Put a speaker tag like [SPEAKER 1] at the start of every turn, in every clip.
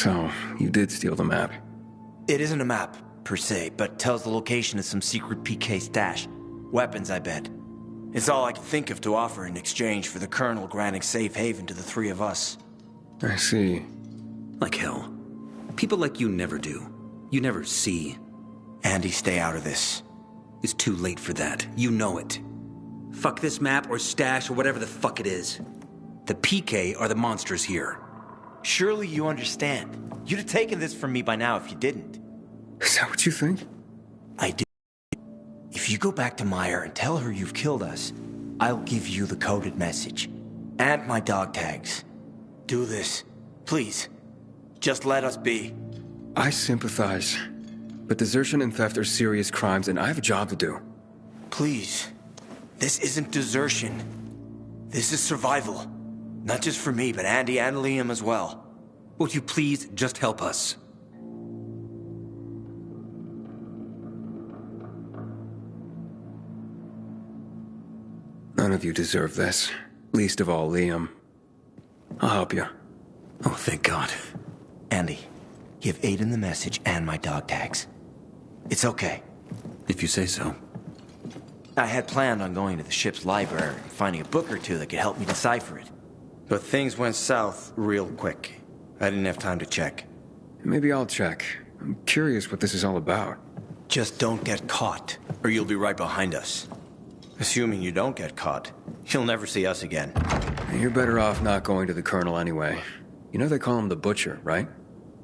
[SPEAKER 1] So, you did steal the map.
[SPEAKER 2] It isn't a map, per se, but tells the location of some secret PK stash. Weapons, I bet. It's all I can think of to offer in exchange for the Colonel granting safe haven to the three of us.
[SPEAKER 1] I see.
[SPEAKER 3] Like hell. People like you never do. You never see.
[SPEAKER 2] Andy, stay out of this.
[SPEAKER 3] It's too late for that. You know it. Fuck this map or stash or whatever the fuck it is. The PK are the monsters here.
[SPEAKER 2] Surely you understand. You'd have taken this from me by now if you didn't.
[SPEAKER 1] Is that what you think?
[SPEAKER 2] I do. If you go back to Meyer and tell her you've killed us, I'll give you the coded message. And my dog tags. Do this. Please. Just let us be.
[SPEAKER 1] I sympathize. But desertion and theft are serious crimes, and I have a job to do.
[SPEAKER 2] Please. This isn't desertion. This is survival. Not just for me, but Andy and Liam as well.
[SPEAKER 3] Would you please just help us?
[SPEAKER 1] None of you deserve this. Least of all, Liam. I'll help you.
[SPEAKER 3] Oh, thank God.
[SPEAKER 2] Andy, give Aiden the message and my dog tags. It's okay.
[SPEAKER 3] If you say so.
[SPEAKER 2] I had planned on going to the ship's library and finding a book or two that could help me decipher it. But things went south real quick. I didn't have time to check.
[SPEAKER 1] Maybe I'll check. I'm curious what this is all about.
[SPEAKER 2] Just don't get caught, or you'll be right behind us. Assuming you don't get caught, you'll never see us again.
[SPEAKER 1] You're better off not going to the Colonel anyway. You know they call him the Butcher, right?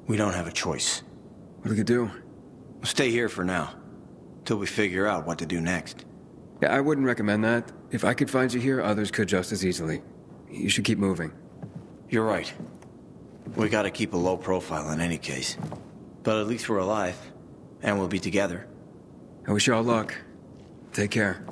[SPEAKER 2] We don't have a choice.
[SPEAKER 1] What do we do?
[SPEAKER 2] We'll stay here for now, till we figure out what to do next.
[SPEAKER 1] Yeah, I wouldn't recommend that. If I could find you here, others could just as easily. You should keep moving.
[SPEAKER 2] You're right. We gotta keep a low profile in any case. But at least we're alive, and we'll be together.
[SPEAKER 1] I wish you all luck. Take care.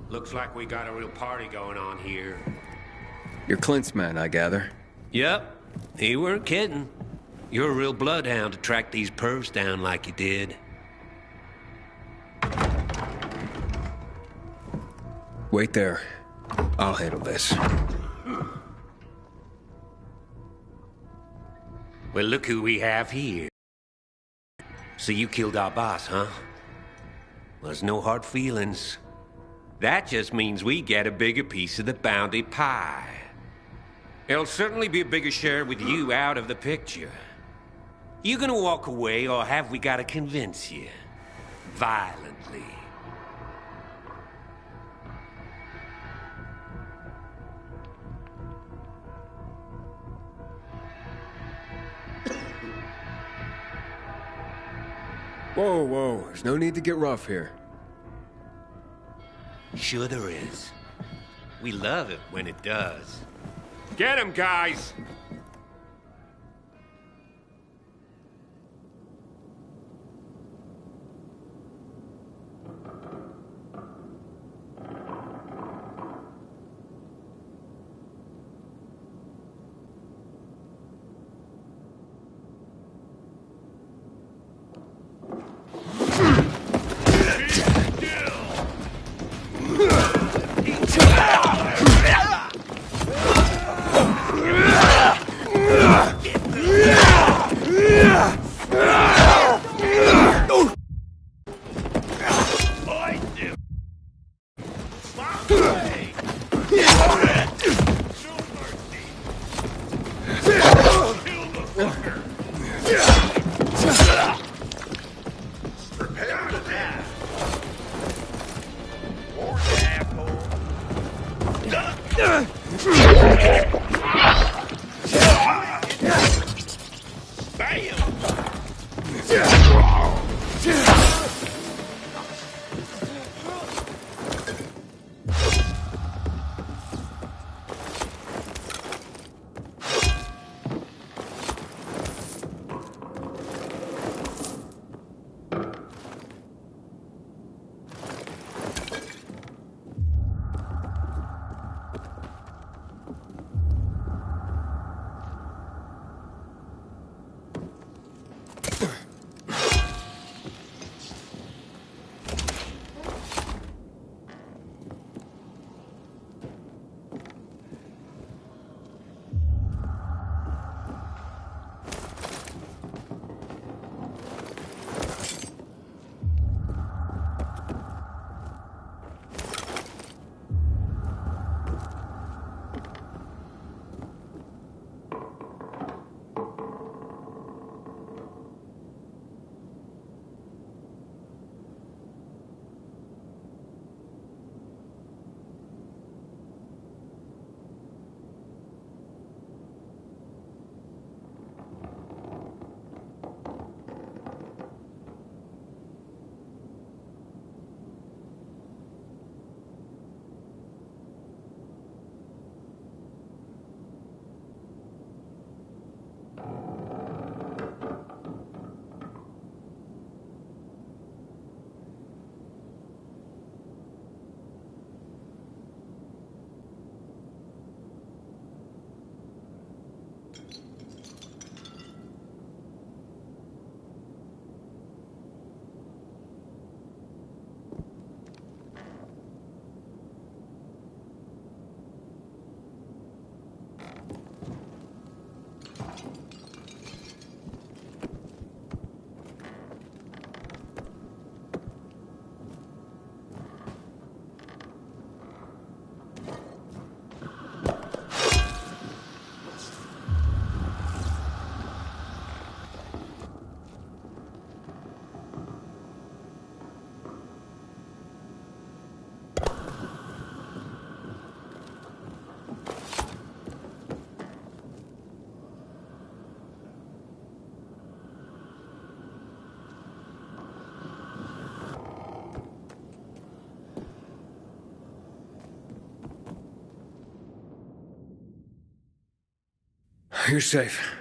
[SPEAKER 4] Looks like we got a real party going on here.
[SPEAKER 1] You're Clint's man, I gather.
[SPEAKER 4] Yep, he weren't kidding. You're a real bloodhound to track these pervs down like you did.
[SPEAKER 1] Wait there. I'll handle this.
[SPEAKER 4] Well, look who we have here. So you killed our boss, huh? Well, there's no hard feelings. That just means we get a bigger piece of the bounty pie. It'll certainly be a bigger share with you out of the picture. You gonna walk away, or have we gotta convince you? Violently.
[SPEAKER 1] Whoa, whoa. There's no need to get rough here.
[SPEAKER 4] Sure there is. We love it when it does. Get him, guys!
[SPEAKER 1] You're safe.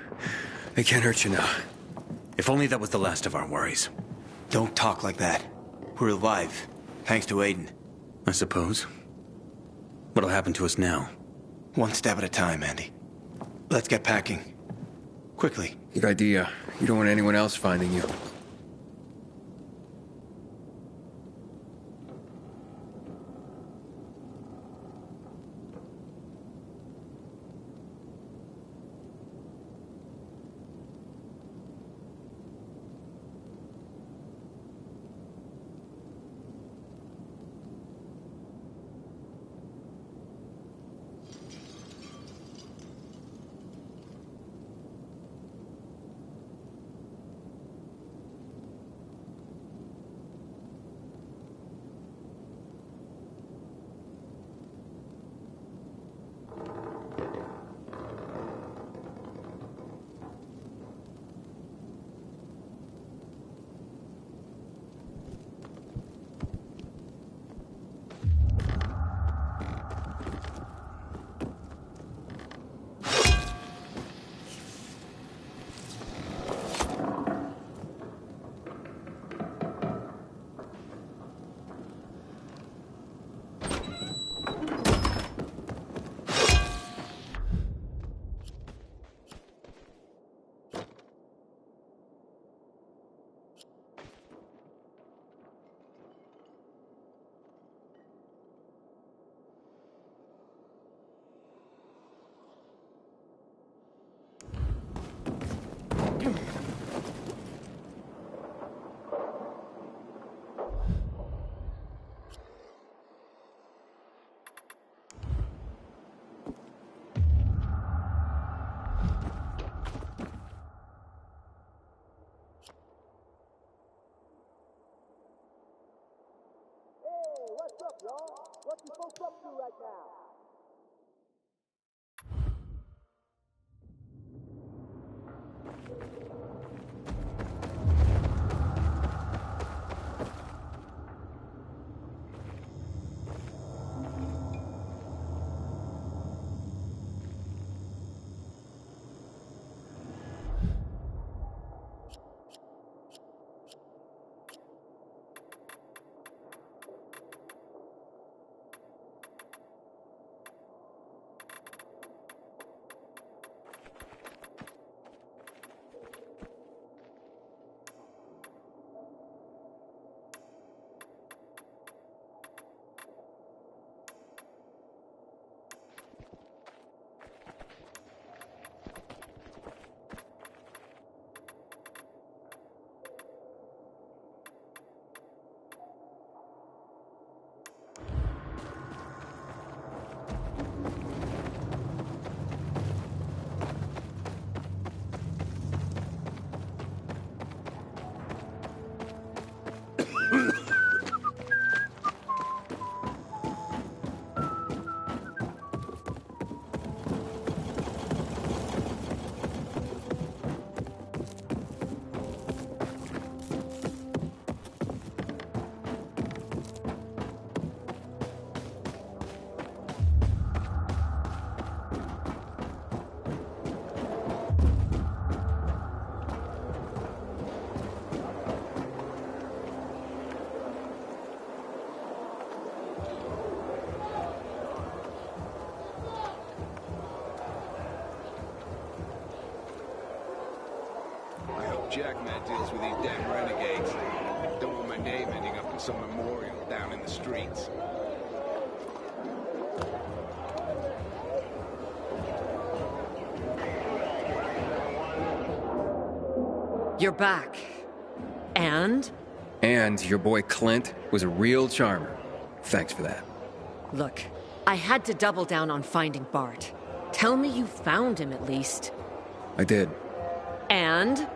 [SPEAKER 1] They can't hurt you now.
[SPEAKER 3] If only that was the last of our worries.
[SPEAKER 2] Don't talk like that. We're alive, thanks to Aiden.
[SPEAKER 3] I suppose. What'll happen to us now?
[SPEAKER 2] One step at a time, Andy. Let's get packing. Quickly.
[SPEAKER 1] Good idea. You don't want anyone else finding you.
[SPEAKER 5] Jackman deals with these damn renegades. Don't want my name ending up in some memorial down in the streets.
[SPEAKER 6] You're back. And?
[SPEAKER 1] And your boy Clint was a real charmer. Thanks for that.
[SPEAKER 6] Look, I had to double down on finding Bart. Tell me you found him at least.
[SPEAKER 1] I did.
[SPEAKER 6] And?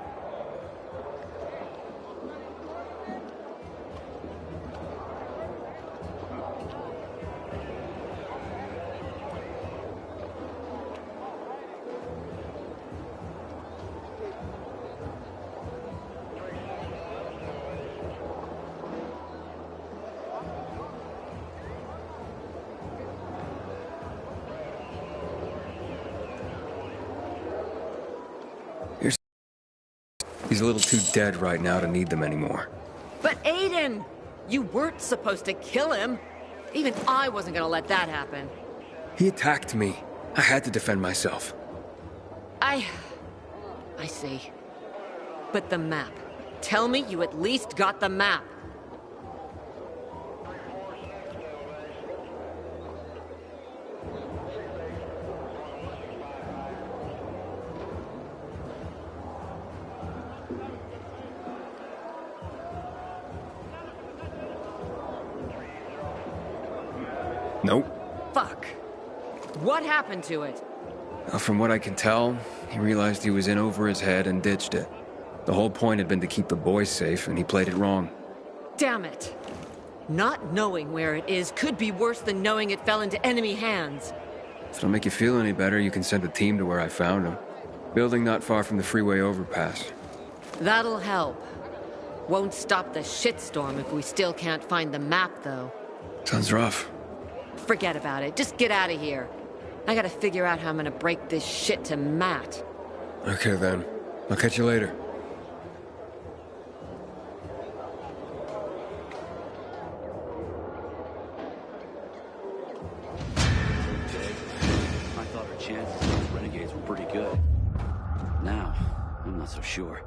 [SPEAKER 1] He's a little too dead right now to need them anymore.
[SPEAKER 6] But Aiden! You weren't supposed to kill him. Even I wasn't gonna let that happen.
[SPEAKER 1] He attacked me. I had to defend myself.
[SPEAKER 6] I see. But the map. Tell me you at least got the map.
[SPEAKER 1] Nope.
[SPEAKER 6] Fuck. What happened to it?
[SPEAKER 1] From what I can tell, he realized he was in over his head and ditched it. The whole point had been to keep the boys safe, and he played it wrong.
[SPEAKER 6] Damn it. Not knowing where it is could be worse than knowing it fell into enemy hands.
[SPEAKER 1] If it'll make you feel any better, you can send a team to where I found him. Building not far from the freeway overpass.
[SPEAKER 6] That'll help. Won't stop the shitstorm if we still can't find the map, though.
[SPEAKER 1] Sounds rough.
[SPEAKER 6] Forget about it. Just get out of here. I gotta figure out how I'm gonna break this shit to Matt.
[SPEAKER 1] Okay then. I'll catch you later.
[SPEAKER 7] I thought our chances against renegades were pretty good. Now, I'm not so sure.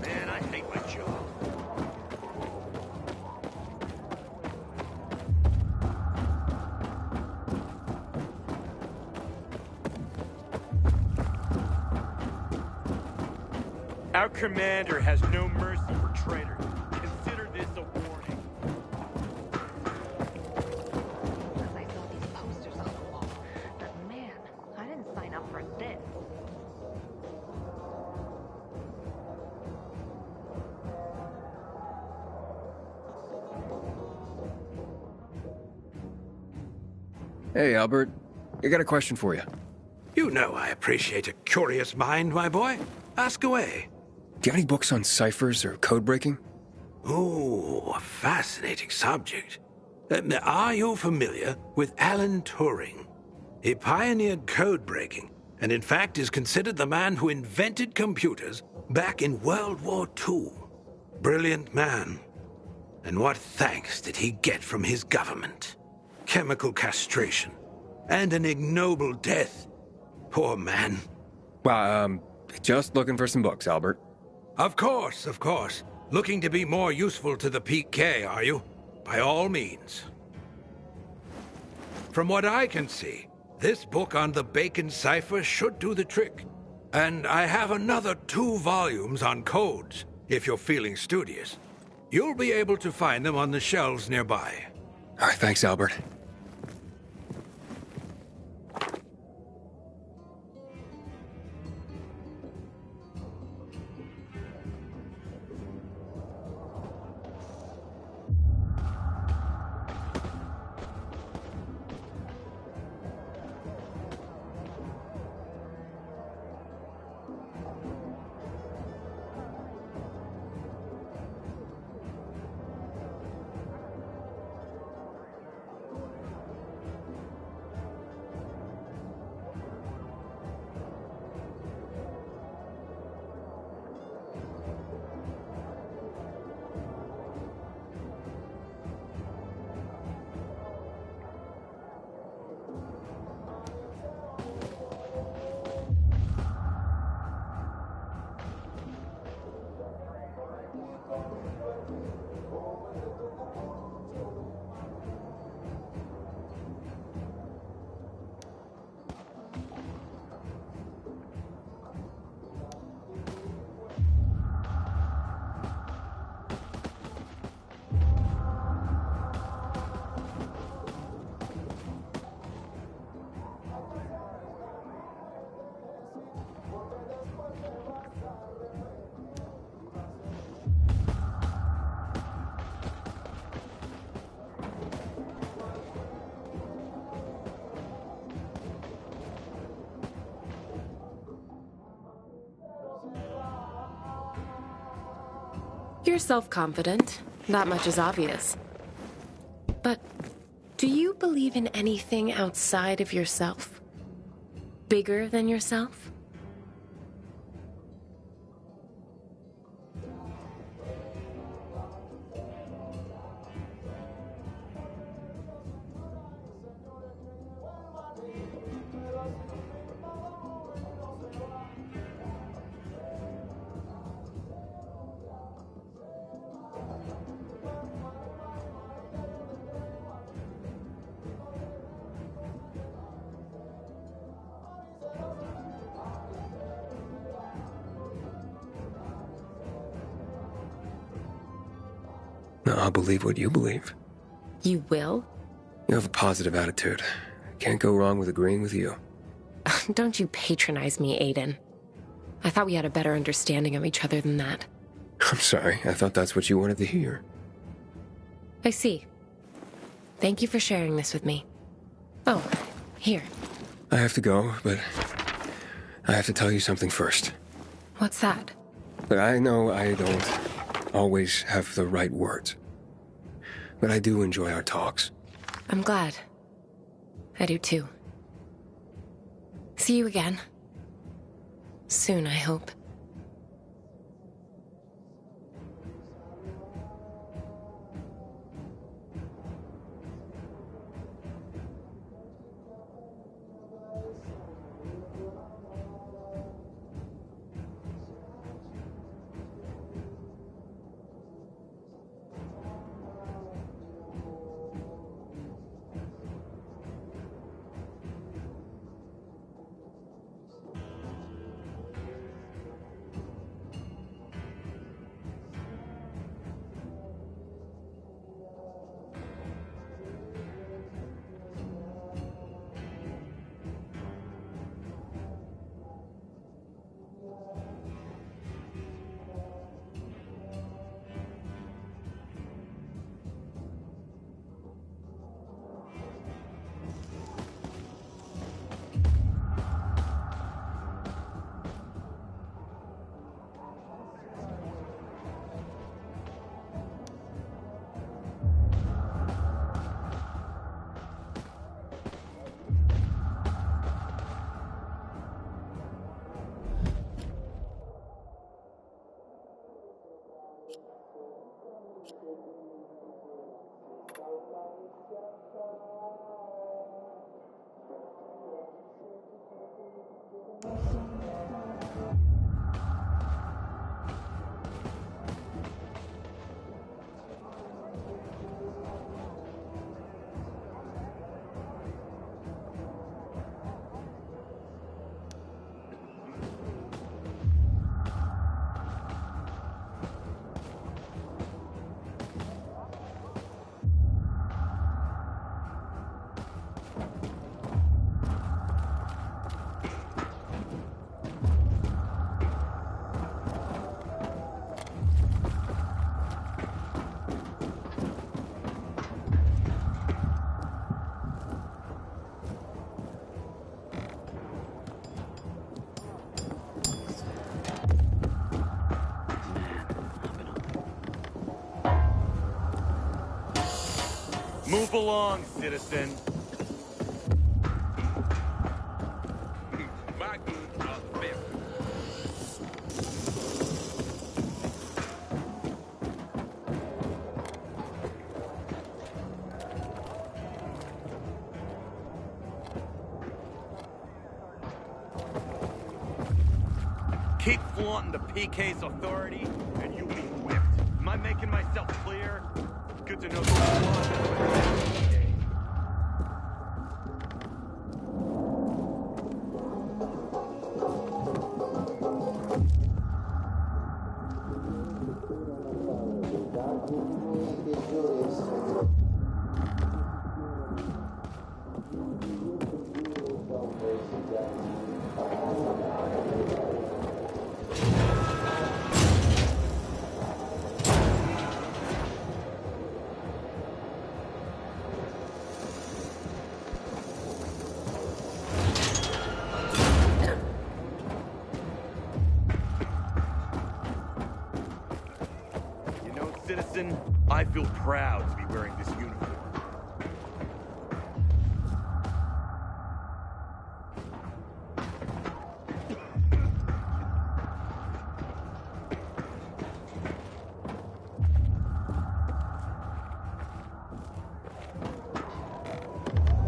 [SPEAKER 4] Man, I hate my job.
[SPEAKER 2] Our commander has no mercy for traitors. Consider this a warning.
[SPEAKER 1] Hey, Albert. I got a question for you.
[SPEAKER 8] You know I appreciate a curious mind, my boy. Ask away.
[SPEAKER 1] Do you have any books on ciphers or code breaking?
[SPEAKER 8] Ooh, a fascinating subject. Are you familiar with Alan Turing? He pioneered code breaking, and in fact is considered the man who invented computers back in World War II. Brilliant man. And what thanks did he get from his government? Chemical castration, and an ignoble death. Poor man.
[SPEAKER 1] Well, just looking for some books, Albert.
[SPEAKER 8] Of course, of course. Looking to be more useful to the PK, are you? By all means. From what I can see, this book on the Bacon cipher should do the trick. And I have another 2 volumes on codes, if you're feeling studious. You'll be able to find them on the shelves nearby.
[SPEAKER 1] All right, thanks, Albert.
[SPEAKER 9] You're self-confident. That much is obvious. But do you believe in anything outside of yourself? Bigger than yourself?
[SPEAKER 1] I'll believe what you believe.
[SPEAKER 9] You will?
[SPEAKER 1] You have a positive attitude. Can't go wrong with agreeing with you.
[SPEAKER 9] Don't you patronize me, Aiden. I thought we had a better understanding of each other than that.
[SPEAKER 1] I'm sorry. I thought that's what you wanted to hear.
[SPEAKER 9] I see. Thank you for sharing this with me. Oh, here.
[SPEAKER 1] I have to go, but I have to tell you something first.
[SPEAKER 9] What's that?
[SPEAKER 1] But I know I don't always have the right words. But I do enjoy our talks.
[SPEAKER 9] I'm glad. I do too. See you again. Soon, I hope.
[SPEAKER 10] Move along, citizen.
[SPEAKER 5] My goods are fifth.
[SPEAKER 10] Keep flaunting the PK's authority, and you'll be whipped. Am I making myself clear? Good to know the law. Citizen, I feel proud to be wearing this uniform.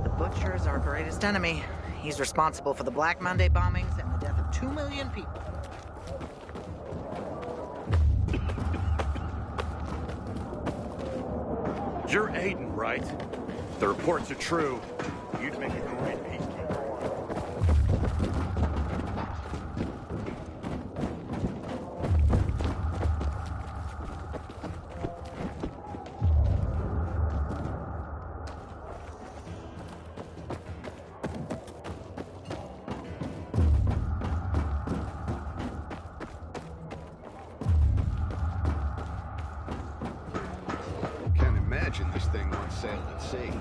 [SPEAKER 11] The Butcher is our greatest enemy. He's responsible for the Black Monday bombings and the death of 2 million people.
[SPEAKER 10] You're Aiden, right? The reports are true. You'd make a great peacekeeper.
[SPEAKER 5] Imagine this thing once sailed at sea.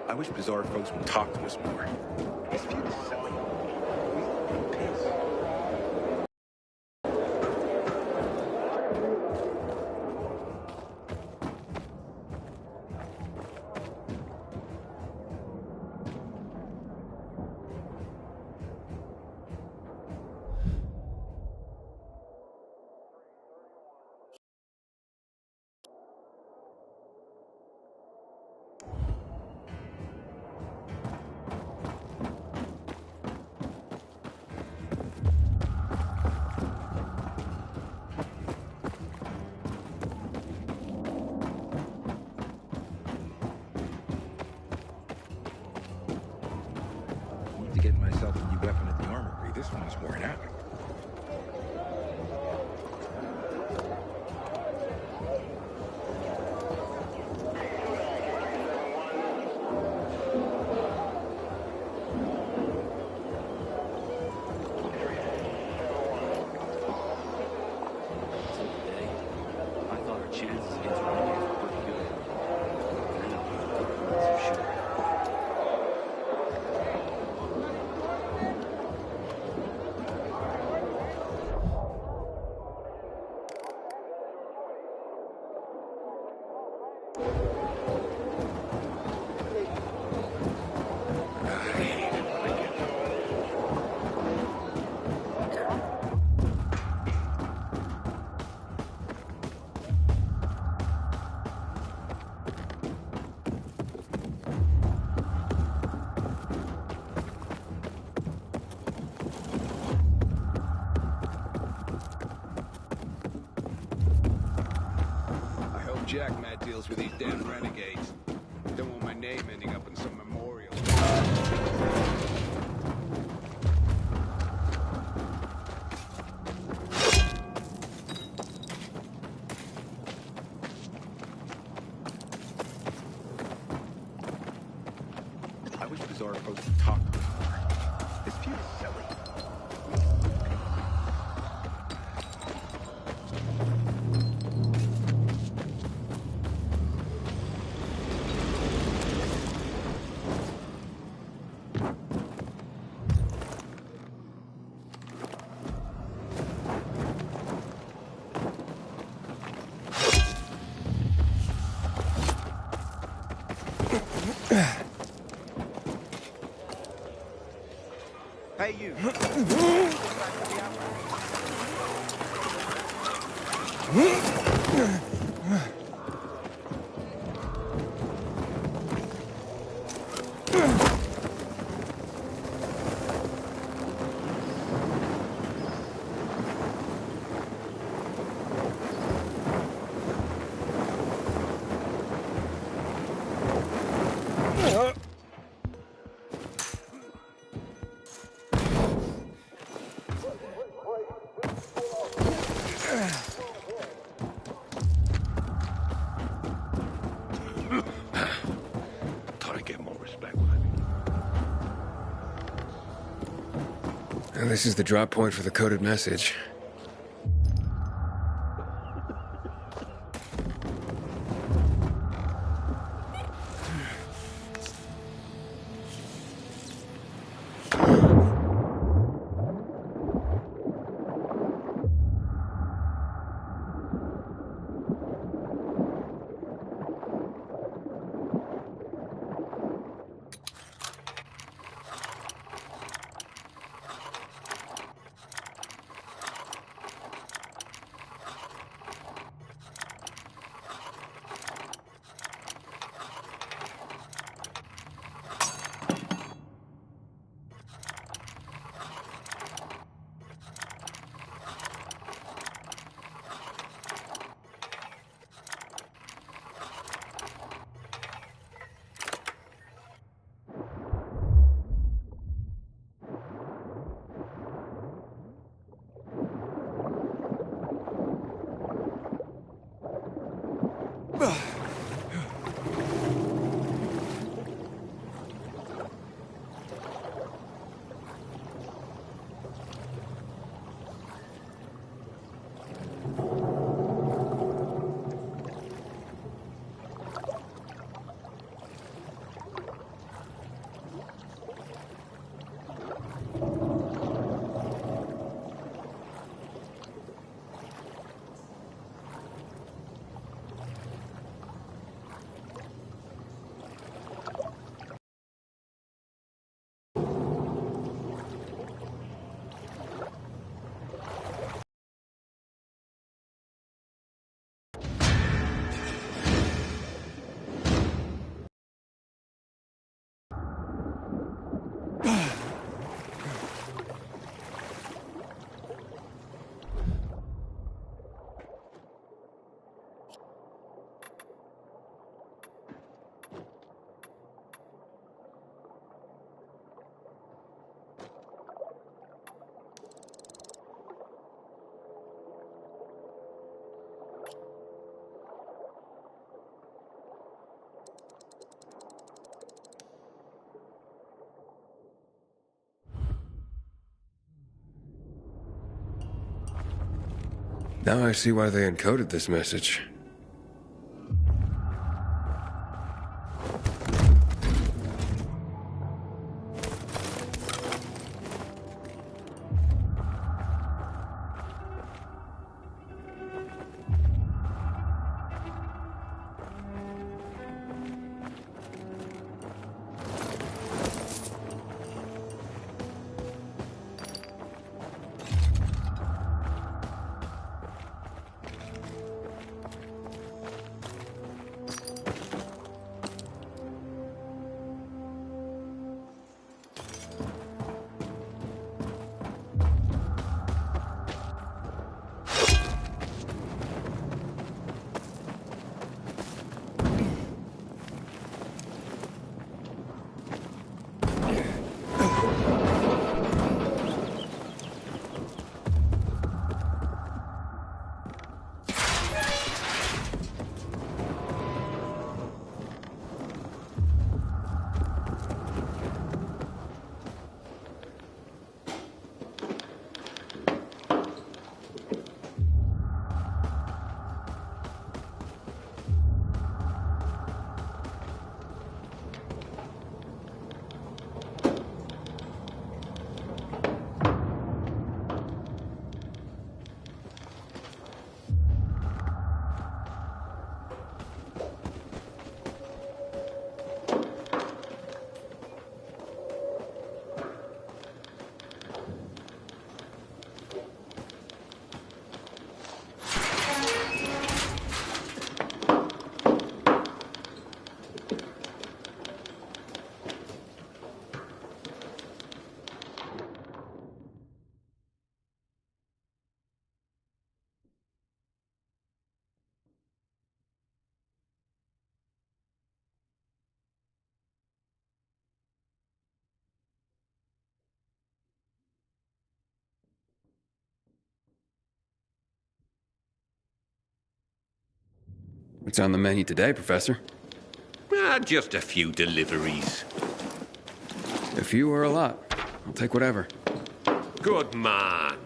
[SPEAKER 5] I wish bizarre folks would talk to us more. This feels silly.
[SPEAKER 12] Getting myself a new weapon at the armory. This one's worn out.
[SPEAKER 7] I thought our chances against renegades were pretty good. Now, I'm not so sure.
[SPEAKER 5] Jack Matt deals with these damn renegades. Don't want my name ending up in some memorial.
[SPEAKER 12] I wish Bizarre folks would talk to us more. This feud is silly.
[SPEAKER 10] Hey, you.
[SPEAKER 12] Thought I'd get more respect when I
[SPEAKER 1] And this is the drop point for the coded message. Now I see why they encoded this message. What's on the menu today, Professor?
[SPEAKER 4] Just a few deliveries.
[SPEAKER 1] A few or a lot. I'll take whatever.
[SPEAKER 4] Good man.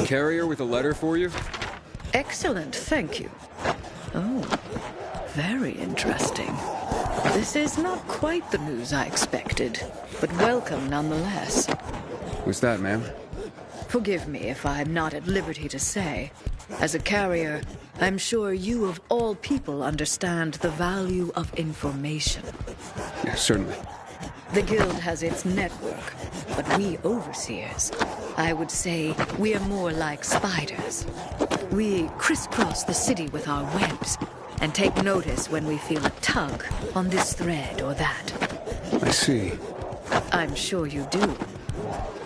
[SPEAKER 1] Carrier with a letter for you?
[SPEAKER 13] Excellent, thank you. Oh, very interesting. This is not quite the news I expected, but welcome nonetheless.
[SPEAKER 1] What's that, ma'am?
[SPEAKER 13] Forgive me if I'm not at liberty to say. As a carrier, I'm sure you of all people understand the value of information.
[SPEAKER 1] Yeah, certainly.
[SPEAKER 13] The Guild has its network, but we overseers, I would say we are more like spiders. We crisscross the city with our webs and take notice when we feel a tug on this thread or that.
[SPEAKER 1] I see.
[SPEAKER 13] I'm sure you do.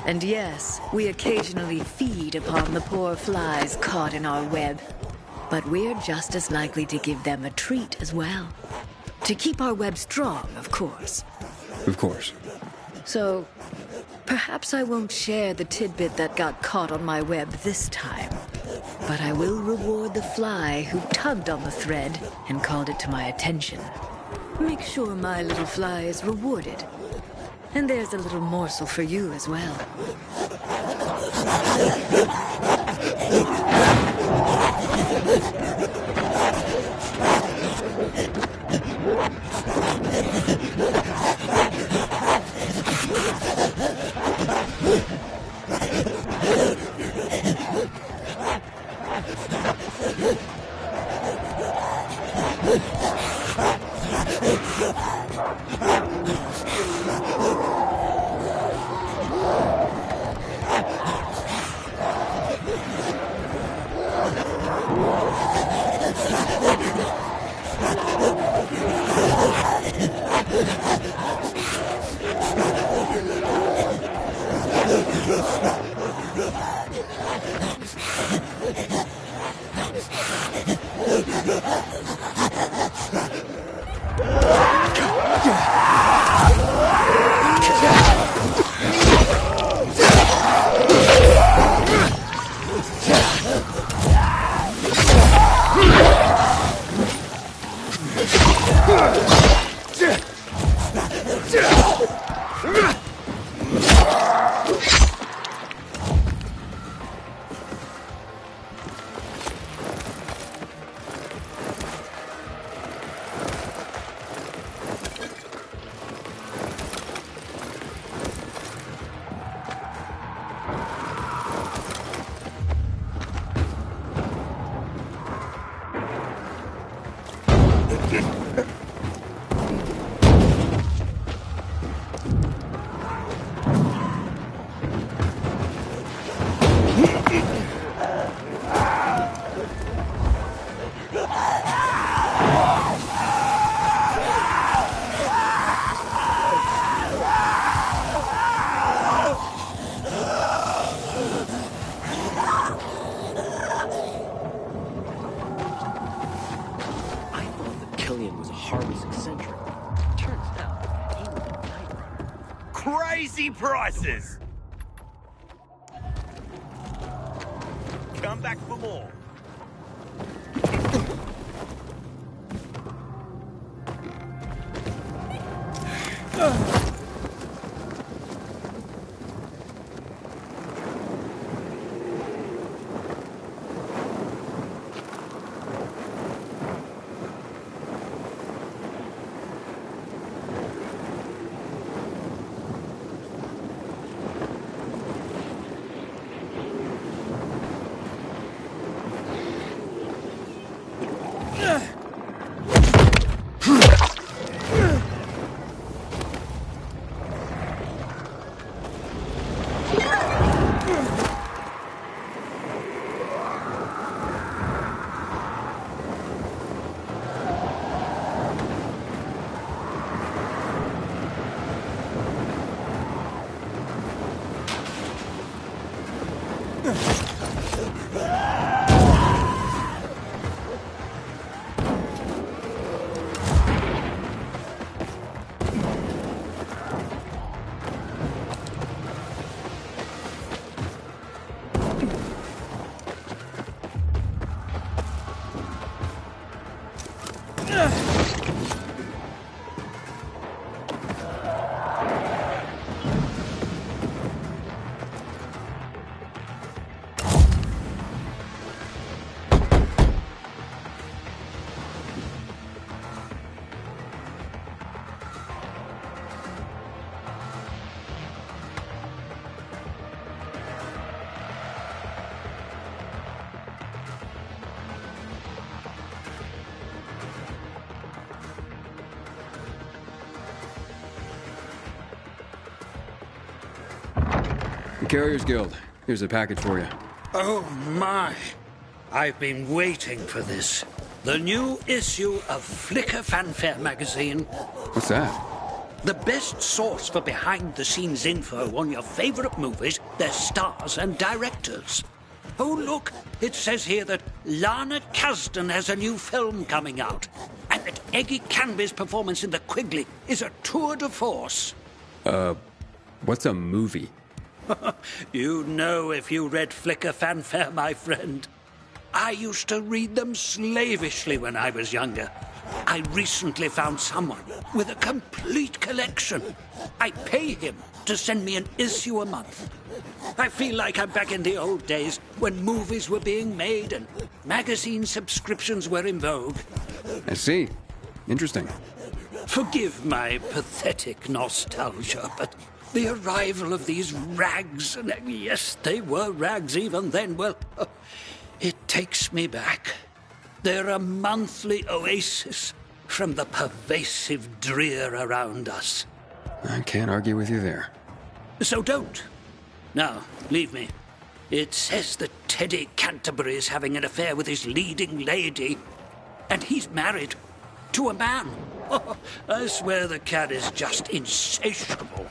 [SPEAKER 13] And yes, we occasionally feed upon the poor flies caught in our web. But we're just as likely to give them a treat as well. To keep our web strong, of course.
[SPEAKER 1] Of course.
[SPEAKER 13] So, perhaps I won't share the tidbit that got caught on my web this time. But I will reward the fly who tugged on the thread and called it to my attention. Make sure my little fly is rewarded. And there's a little morsel for you as well.
[SPEAKER 10] Crazy prices! Come back for more.
[SPEAKER 1] The Carriers Guild. Here's a package for you.
[SPEAKER 14] Oh my! I've been waiting for this. The new issue of Flicker Fanfare magazine.
[SPEAKER 1] What's that?
[SPEAKER 14] The best source for behind-the-scenes info on your favorite movies, their stars and directors. Oh, look, it says here that Lana Kasdan has a new film coming out, and that Eggy Canby's performance in The Quigley is a tour de force.
[SPEAKER 1] What's a movie?
[SPEAKER 14] You'd know if you read Flickr fanfare, my friend. I used to read them slavishly when I was younger. I recently found someone with a complete collection. I pay him to send me an issue a month. I feel like I'm back in the old days when movies were being made and magazine subscriptions were in vogue.
[SPEAKER 1] I see. Interesting.
[SPEAKER 14] Forgive my pathetic nostalgia, but the arrival of these rags, and yes, they were rags even then, well, it takes me back. They're a monthly oasis from the pervasive drear around us.
[SPEAKER 1] I can't argue with you there.
[SPEAKER 14] So don't. Now, leave me. It says that Teddy Canterbury is having an affair with his leading lady, and he's married to a man. Oh, I swear the cat is just insatiable.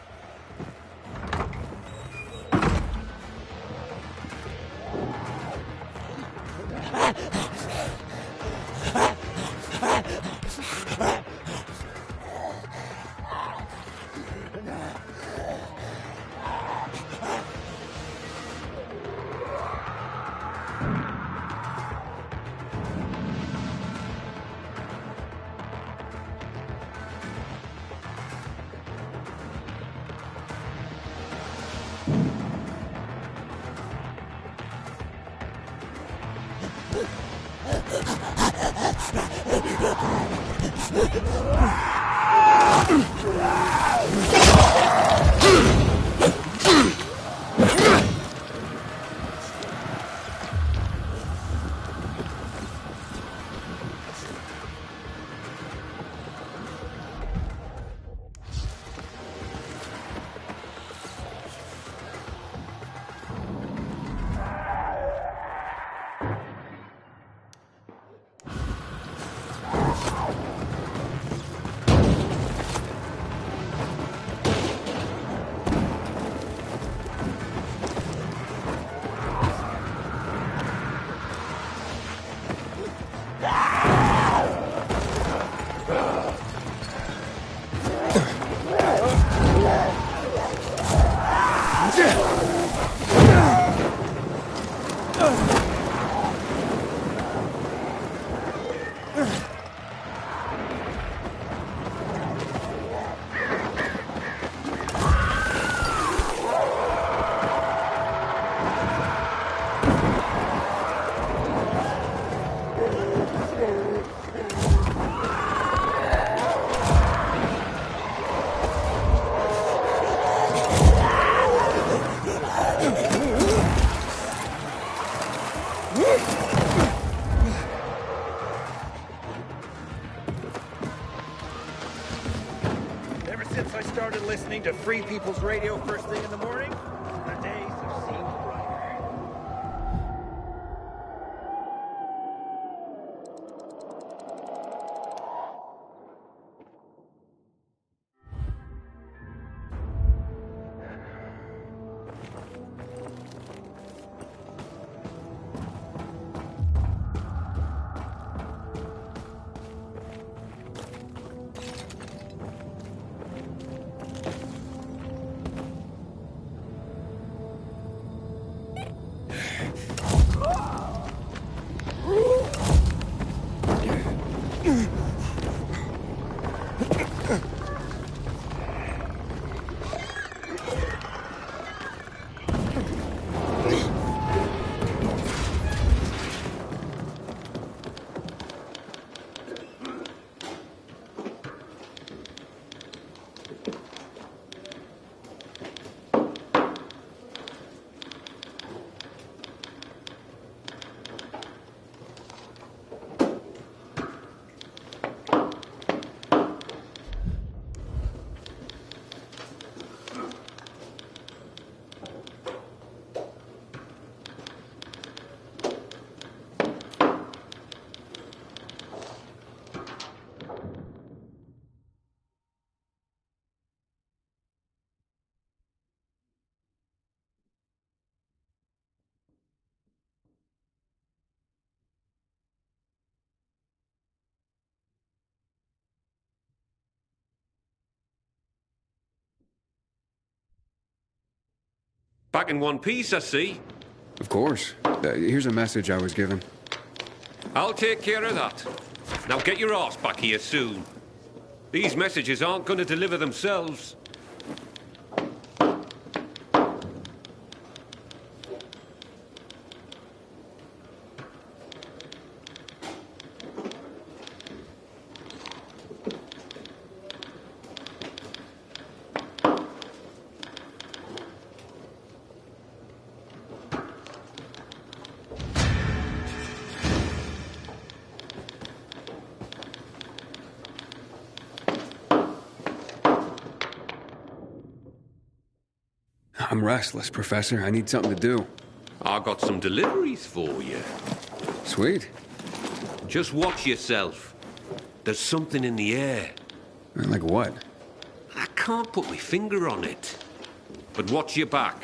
[SPEAKER 10] To Free People's Radio first thing in the morning, the days have seemed brighter.
[SPEAKER 4] Back in one piece, I see.
[SPEAKER 1] Of course. Here's a message I was given.
[SPEAKER 4] I'll take care of that. Now get your ass back here soon. These messages aren't going to deliver themselves.
[SPEAKER 1] I'm restless, Professor. I need something to do.
[SPEAKER 4] I got some deliveries for you.
[SPEAKER 1] Sweet.
[SPEAKER 4] Just watch yourself. There's something in the air.
[SPEAKER 1] Like what?
[SPEAKER 4] I can't put my finger on it. But watch your back.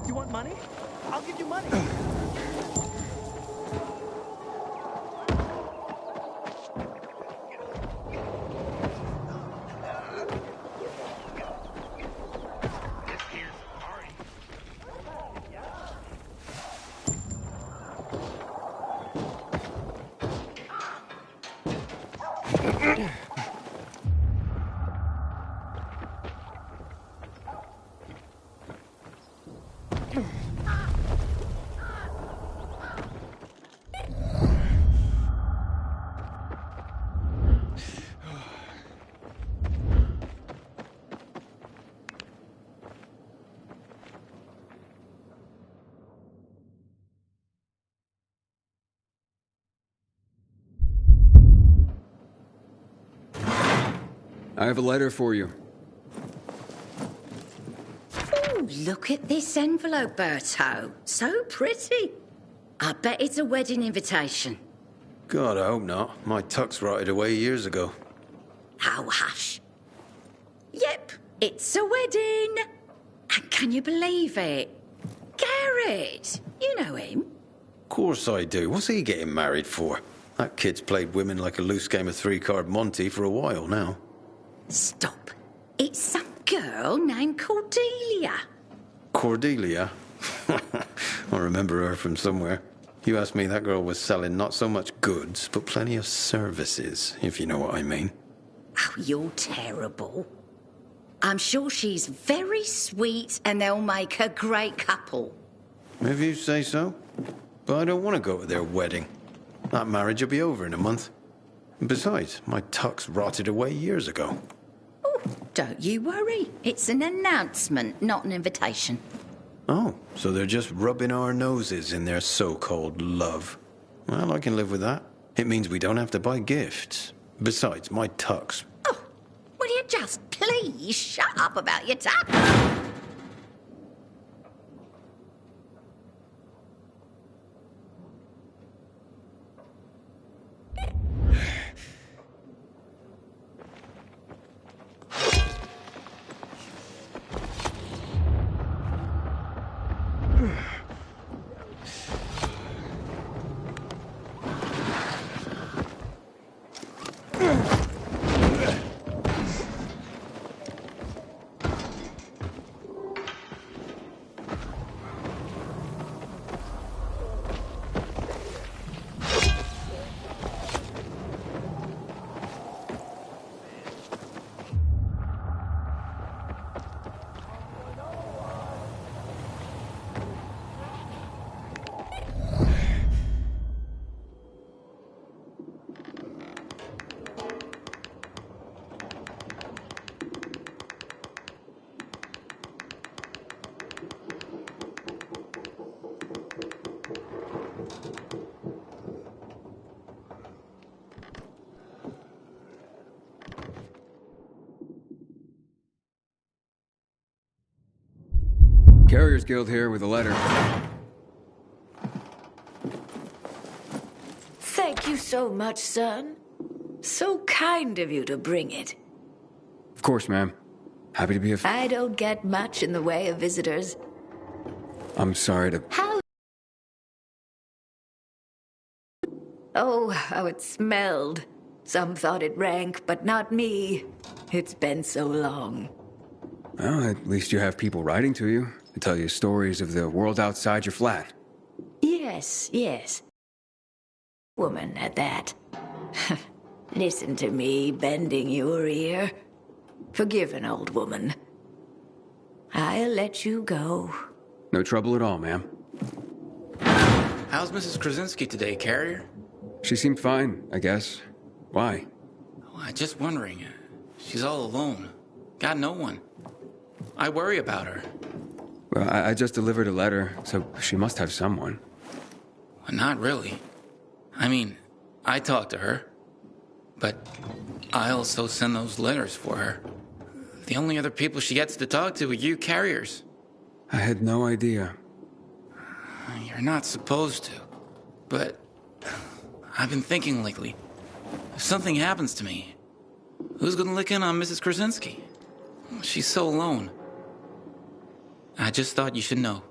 [SPEAKER 10] You want money? I'll give you money.
[SPEAKER 1] I have a letter for you.
[SPEAKER 15] Oh, look at this envelope, Berto. So pretty. I bet it's a wedding invitation.
[SPEAKER 16] God, I hope not. My tux rotted away years ago.
[SPEAKER 15] Oh, hush. Yep, it's a wedding. And can you believe it? Garrett, you know him.
[SPEAKER 16] Of course I do. What's he getting married for? That kid's played women like a loose game of three-card Monty for a while now.
[SPEAKER 15] Stop. It's some girl named Cordelia.
[SPEAKER 16] Cordelia? I remember her from somewhere. You asked me, that girl was selling not so much goods, but plenty of services, if you know what I mean.
[SPEAKER 15] Oh, you're terrible. I'm sure she's very sweet and they'll make a great couple.
[SPEAKER 16] If you say so. But I don't want to go to their wedding. That marriage will be over in a month. Besides, my tux rotted away years ago.
[SPEAKER 15] Oh, don't you worry. It's an announcement, not an invitation.
[SPEAKER 16] Oh, so they're just rubbing our noses in their so-called love. Well, I can live with that. It means we don't have to buy gifts. Besides, my tux.
[SPEAKER 15] Oh, will you just please shut up about your tux?
[SPEAKER 1] Carrier's Guild here with a letter.
[SPEAKER 13] Thank you so much, son. So kind of you to bring it.
[SPEAKER 1] Of course, ma'am. Happy to be of...
[SPEAKER 13] I don't get much in the way of visitors.
[SPEAKER 1] I'm sorry to...
[SPEAKER 13] Oh, how it smelled. Some thought it rank, but not me. It's been so long.
[SPEAKER 1] Well, at least you have people writing to you to tell you stories of the world outside your flat.
[SPEAKER 13] Yes, yes. Woman at that. Listen to me bending your ear. Forgive an old woman. I'll let you go.
[SPEAKER 1] No trouble at all, ma'am.
[SPEAKER 17] How's Mrs. Krasinski today, Carrier?
[SPEAKER 1] She seemed fine, I guess. Why?
[SPEAKER 17] Oh, I'm just wondering. She's all alone. Got no one. I worry about her.
[SPEAKER 1] Well, I just delivered a letter, so she must have someone.
[SPEAKER 17] Well, not really. I mean, I talk to her. But I also send those letters for her. The only other people she gets to talk to are you carriers.
[SPEAKER 1] I had no idea.
[SPEAKER 17] You're not supposed to. But I've been thinking lately. If something happens to me, who's gonna look in on Mrs. Krasinski? She's so alone. I just thought you should know.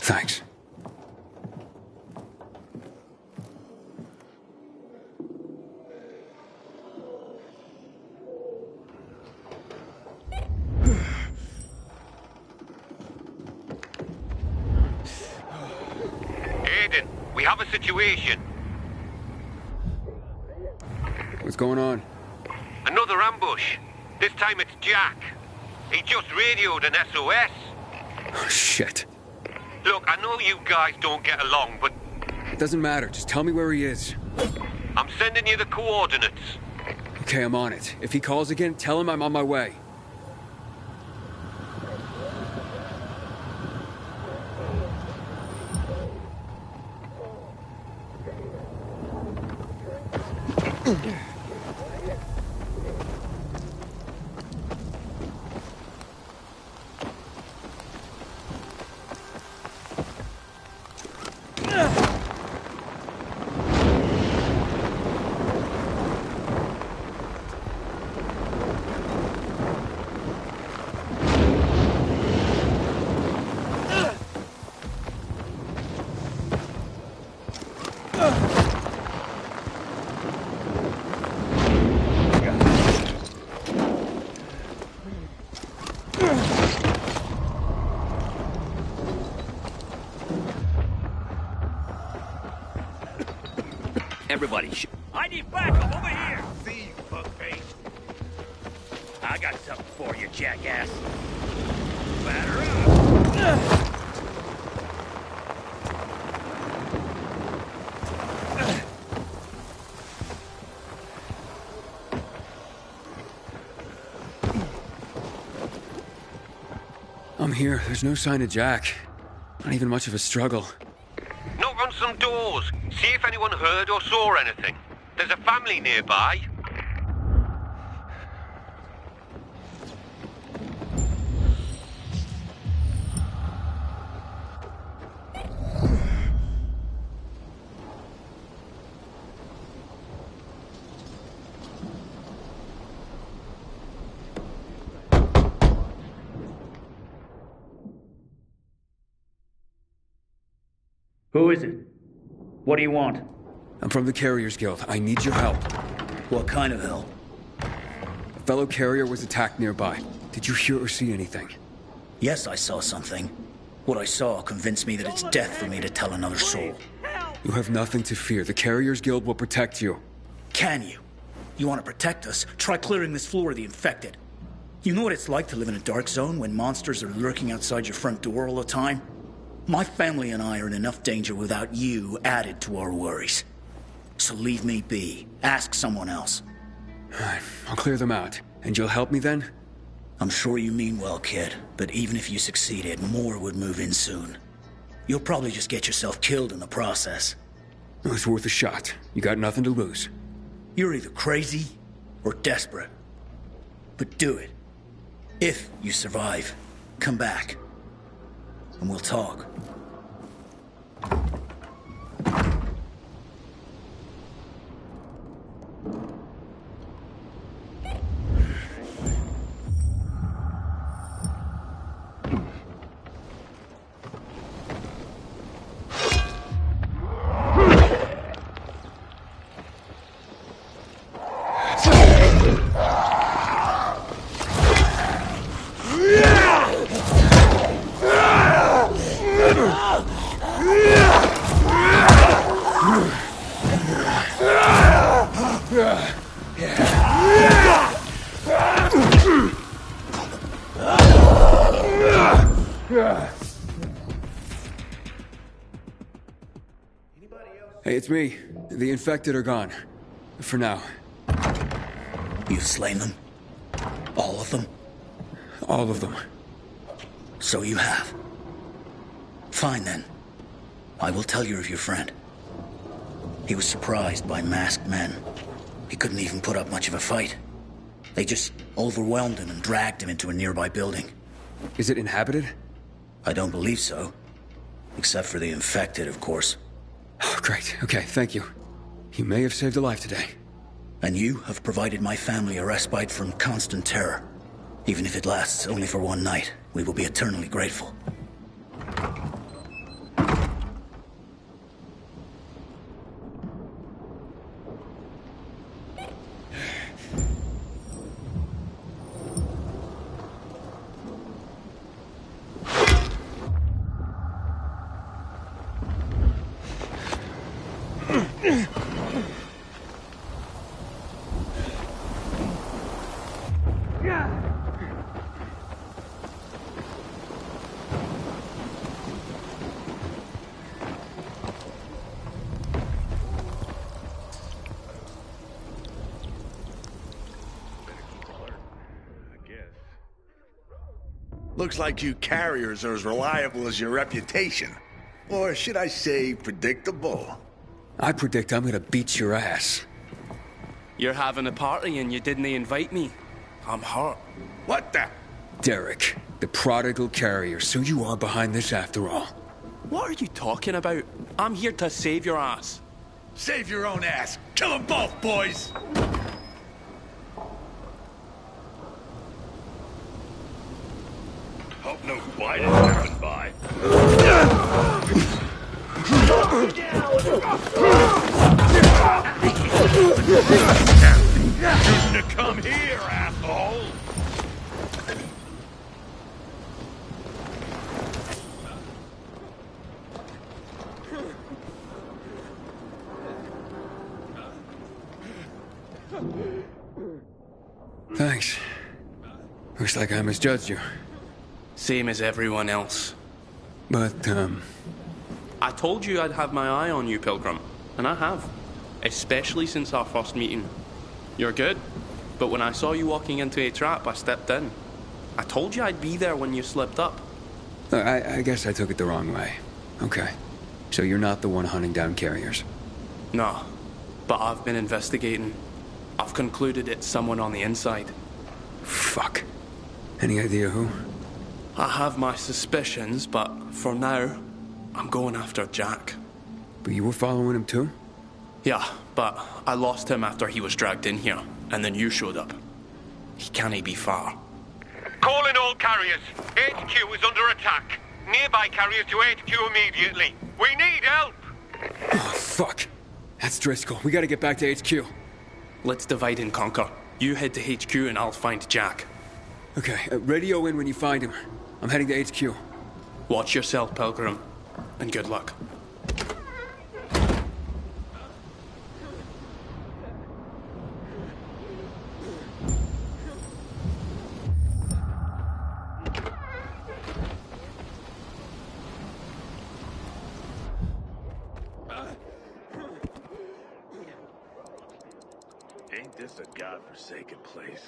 [SPEAKER 1] Thanks.
[SPEAKER 4] Aiden, we have a situation.
[SPEAKER 1] What's going on?
[SPEAKER 4] Another ambush. This time it's Jack. He just radioed an SOS.
[SPEAKER 1] Oh, shit.
[SPEAKER 4] Look, I know you guys don't get along, but...
[SPEAKER 1] It doesn't matter. Just tell me where he is.
[SPEAKER 4] I'm sending you the coordinates.
[SPEAKER 1] Okay, I'm on it. If he calls again, tell him I'm on my way.
[SPEAKER 10] Everybody, I need backup over here! See you, fuckface. I got something for you, jackass. Batter up!
[SPEAKER 1] I'm here. There's no sign of Jack. Not even much of a struggle.
[SPEAKER 4] Knock on some doors. See if anyone heard or saw anything. There's a family nearby.
[SPEAKER 18] Who is it? What do you want?
[SPEAKER 1] I'm from the Carriers Guild. I need your help.
[SPEAKER 18] What kind of help?
[SPEAKER 1] A fellow carrier was attacked nearby. Did you hear or see anything?
[SPEAKER 18] Yes, I saw something. What I saw convinced me that it's death for me to tell another soul.
[SPEAKER 1] You have nothing to fear. The Carriers Guild will protect you.
[SPEAKER 18] Can you? You want to protect us? Try clearing this floor of the infected. You know what it's like to live in a dark zone when monsters are lurking outside your front door all the time? My family and I are in enough danger without you added to our worries. So leave me be. Ask someone else.
[SPEAKER 1] I'll clear them out. And you'll help me then?
[SPEAKER 18] I'm sure you mean well, kid. But even if you succeeded, more would move in soon. You'll probably just get yourself killed in the process.
[SPEAKER 1] It's worth a shot. You got nothing to lose.
[SPEAKER 18] You're either crazy or desperate. But do it. If you survive, come back. And we'll talk.
[SPEAKER 1] Hey, it's me. The infected are gone. For now.
[SPEAKER 18] You've slain them? All of them?
[SPEAKER 1] All of them.
[SPEAKER 18] So you have. Fine then. I will tell you of your friend. He was surprised by masked men. He couldn't even put up much of a fight. They just overwhelmed him and dragged him into a nearby building.
[SPEAKER 1] Is it inhabited?
[SPEAKER 18] I don't believe so. Except for the infected, of course.
[SPEAKER 1] Oh, great. Okay, thank you. You may have saved a life today.
[SPEAKER 18] And you have provided my family a respite from constant terror. Even if it lasts only for one night, we will be eternally grateful.
[SPEAKER 19] Looks like you carriers are as reliable as your reputation. Or should I say, predictable?
[SPEAKER 1] I predict I'm gonna beat your ass.
[SPEAKER 17] You're having a party and you didn't invite me. I'm hurt.
[SPEAKER 19] What the?
[SPEAKER 1] Derek, the prodigal carrier, so you are behind this after all.
[SPEAKER 17] What are you talking about? I'm here to save your ass.
[SPEAKER 19] Save your own ass. Kill them both, boys! Hope no spiders passing by. Choosing to come here, asshole!
[SPEAKER 1] Thanks. Looks like I misjudged you.
[SPEAKER 20] Same as everyone else.
[SPEAKER 1] But,
[SPEAKER 20] I told you I'd have my eye on you, Pilgrim. And I have. Especially since our first meeting. You're good. But when I saw you walking into a trap, I stepped in. I told you I'd be there when you slipped up.
[SPEAKER 1] I guess I took it the wrong way. Okay. So you're not the one hunting down carriers?
[SPEAKER 20] No. But I've been investigating. I've concluded it's someone on the inside.
[SPEAKER 1] Fuck. Any idea who?
[SPEAKER 20] I have my suspicions, but for now, I'm going after Jack.
[SPEAKER 1] But you were following him too?
[SPEAKER 20] Yeah, but I lost him after he was dragged in here, and then you showed up. He can't be far.
[SPEAKER 10] Calling all carriers. HQ is under attack. Nearby carriers to HQ immediately. We need help!
[SPEAKER 1] Oh, fuck. That's Driscoll. We gotta get back to HQ.
[SPEAKER 20] Let's divide and conquer. You head to HQ and I'll find Jack.
[SPEAKER 1] Okay, radio in when you find him. I'm heading to HQ.
[SPEAKER 20] Watch yourself, Pilgrim. And good luck.
[SPEAKER 10] Ain't this a godforsaken place?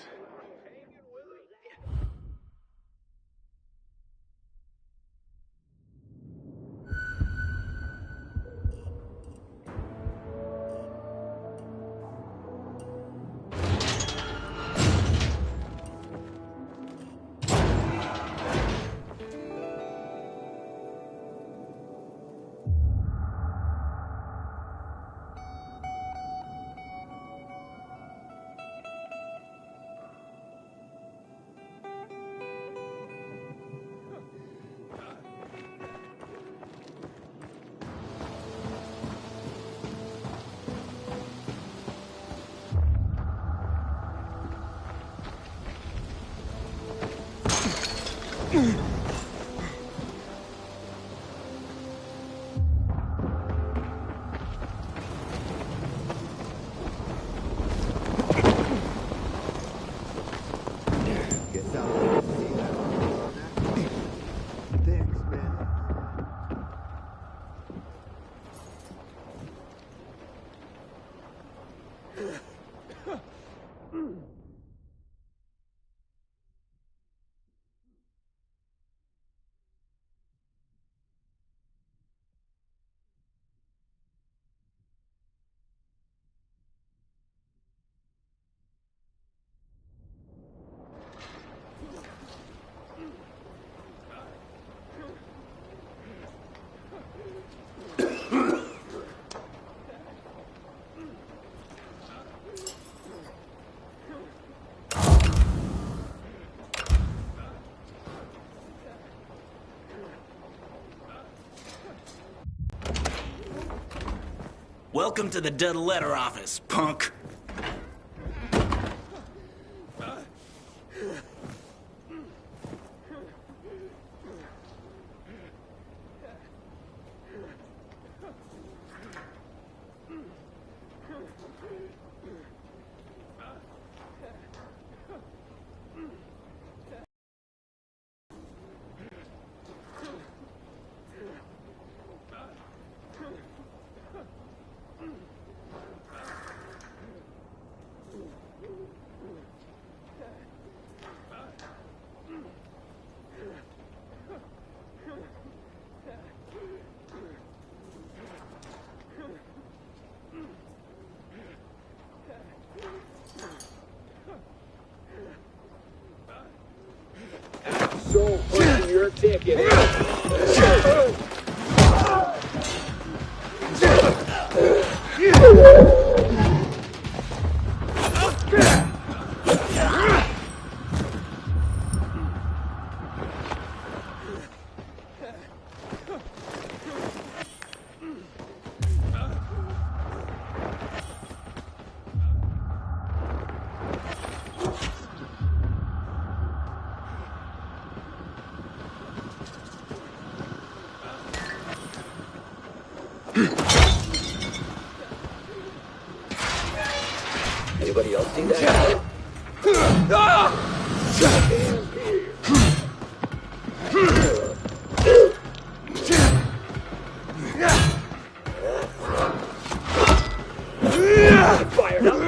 [SPEAKER 18] Welcome to the dead letter office, punk.
[SPEAKER 5] So punching your ticket.
[SPEAKER 10] Anybody else see that? Fired up.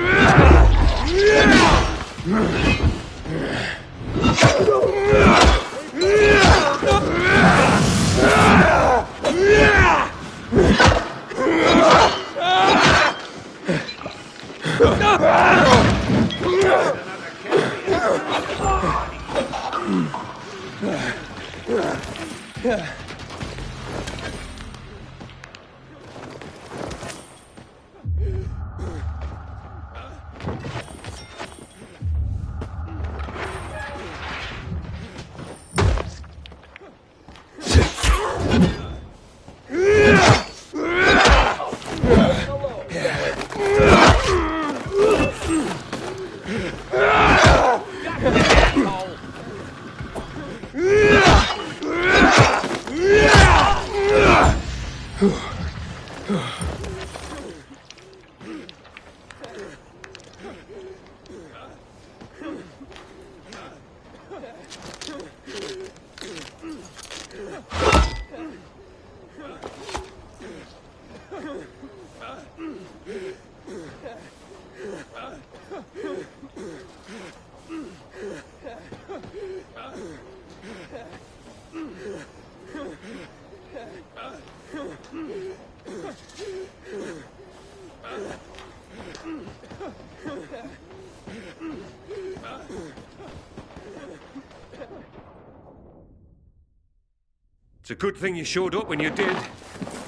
[SPEAKER 4] It's a good thing you showed up when you did.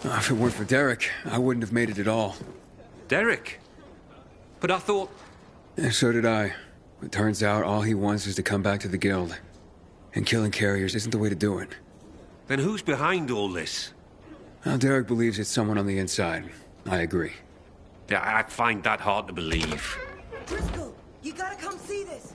[SPEAKER 1] If it weren't for Derek, I wouldn't have made it at all.
[SPEAKER 4] Derek? But I thought...
[SPEAKER 1] And so did I. It turns out all he wants is to come back to the guild. And killing carriers isn't the way to do it.
[SPEAKER 4] Then who's behind all this?
[SPEAKER 1] Well, Derek believes it's someone on the inside. I agree.
[SPEAKER 4] Yeah, I find that hard to believe.
[SPEAKER 21] Driscoll, you gotta come see this.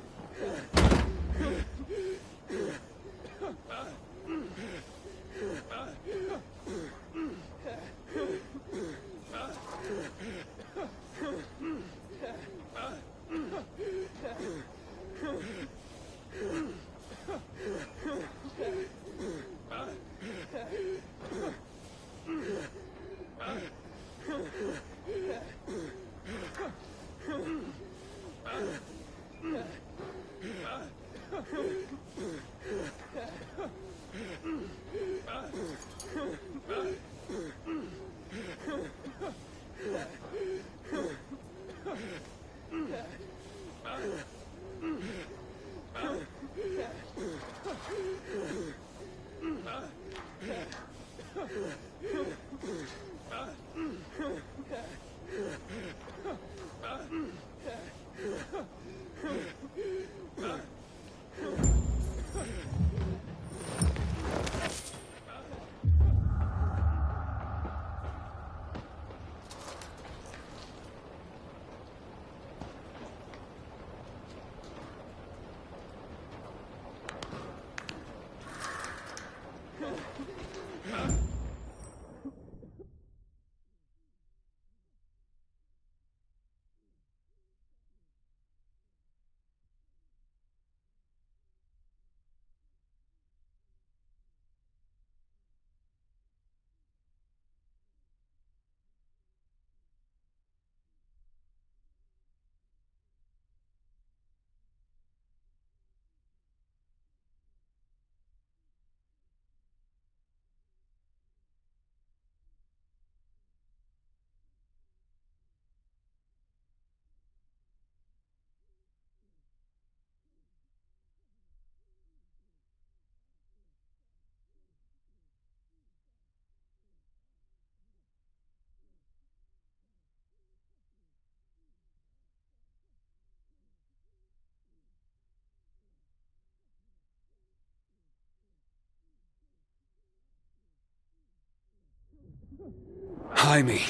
[SPEAKER 1] Jaime.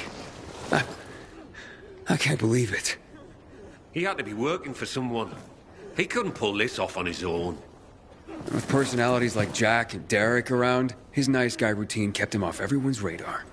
[SPEAKER 1] I can't believe it.
[SPEAKER 4] He had to be working for someone. He couldn't pull this off on his own.
[SPEAKER 1] With personalities like Jack and Derek around, his nice guy routine kept him off everyone's radar.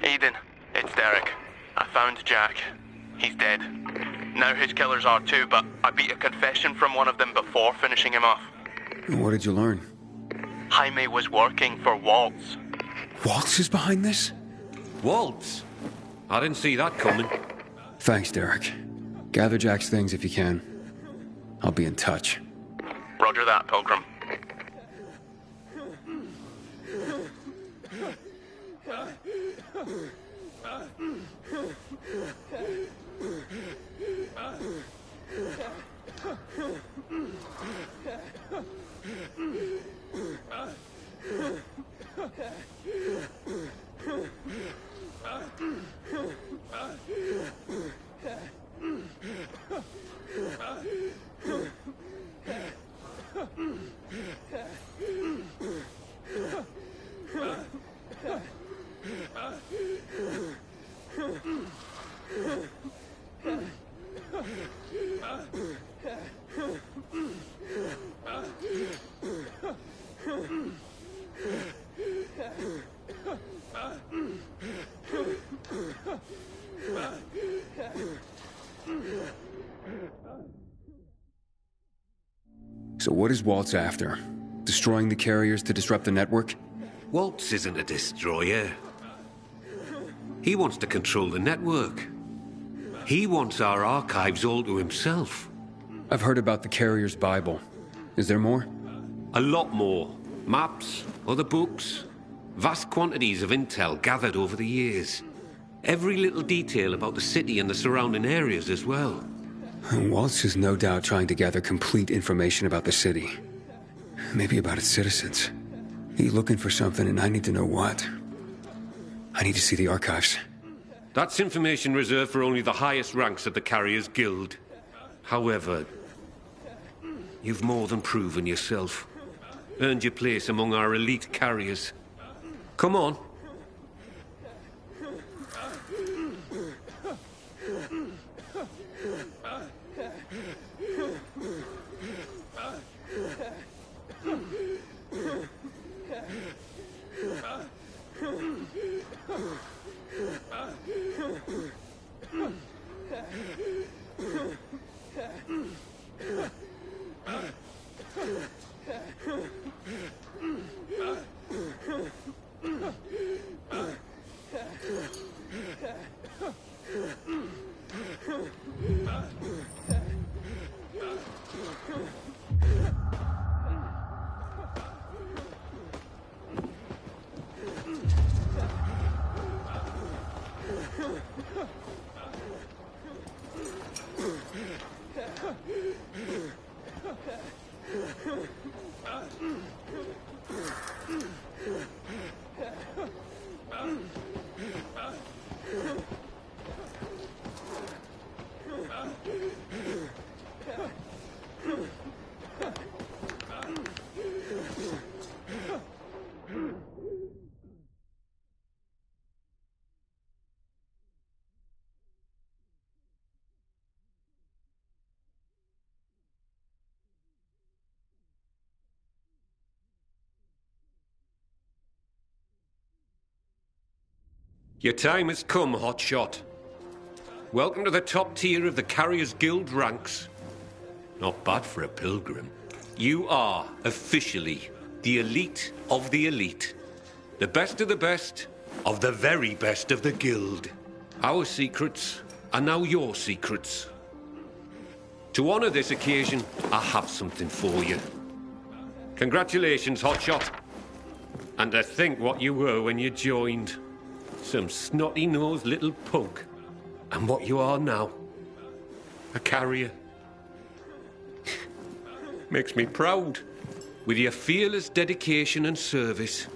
[SPEAKER 3] Aiden, it's Derek. I found Jack. He's dead. Now his killers are too, but I beat a confession from one of them before finishing him off.
[SPEAKER 1] What did you learn?
[SPEAKER 3] Jaime was working for Waltz.
[SPEAKER 1] Waltz is behind this?
[SPEAKER 4] Waltz? I didn't see that coming.
[SPEAKER 1] Thanks, Derek. Gather Jack's things if you can. I'll be in touch.
[SPEAKER 3] Roger that, Pilgrim.
[SPEAKER 1] So what is Waltz after? Destroying the carriers to disrupt the network?
[SPEAKER 4] Waltz isn't a destroyer. He wants to control the network. He wants our archives all to himself.
[SPEAKER 1] I've heard about the carrier's Bible. Is there more?
[SPEAKER 4] A lot more. Maps, other books, vast quantities of intel gathered over the years. Every little detail about the city and the surrounding areas as well.
[SPEAKER 1] Waltz is no doubt trying to gather complete information about the city. Maybe about its citizens. He's looking for something and I need to know what. I need to see the archives.
[SPEAKER 4] That's information reserved for only the highest ranks of the Carriers Guild. However, you've more than proven yourself. Earned your place among our elite carriers. Come on. Your time has come, hotshot. Welcome to the top tier of the Carriers Guild ranks. Not bad for a pilgrim. You are, officially, the elite of the elite. The best of the best of the very best of the Guild. Our secrets are now your secrets. To honor this occasion, I have something for you. Congratulations, hotshot. And to think what you were when you joined. Some snotty-nosed little punk. And what you are now. A carrier. Makes me proud. With your fearless dedication and service,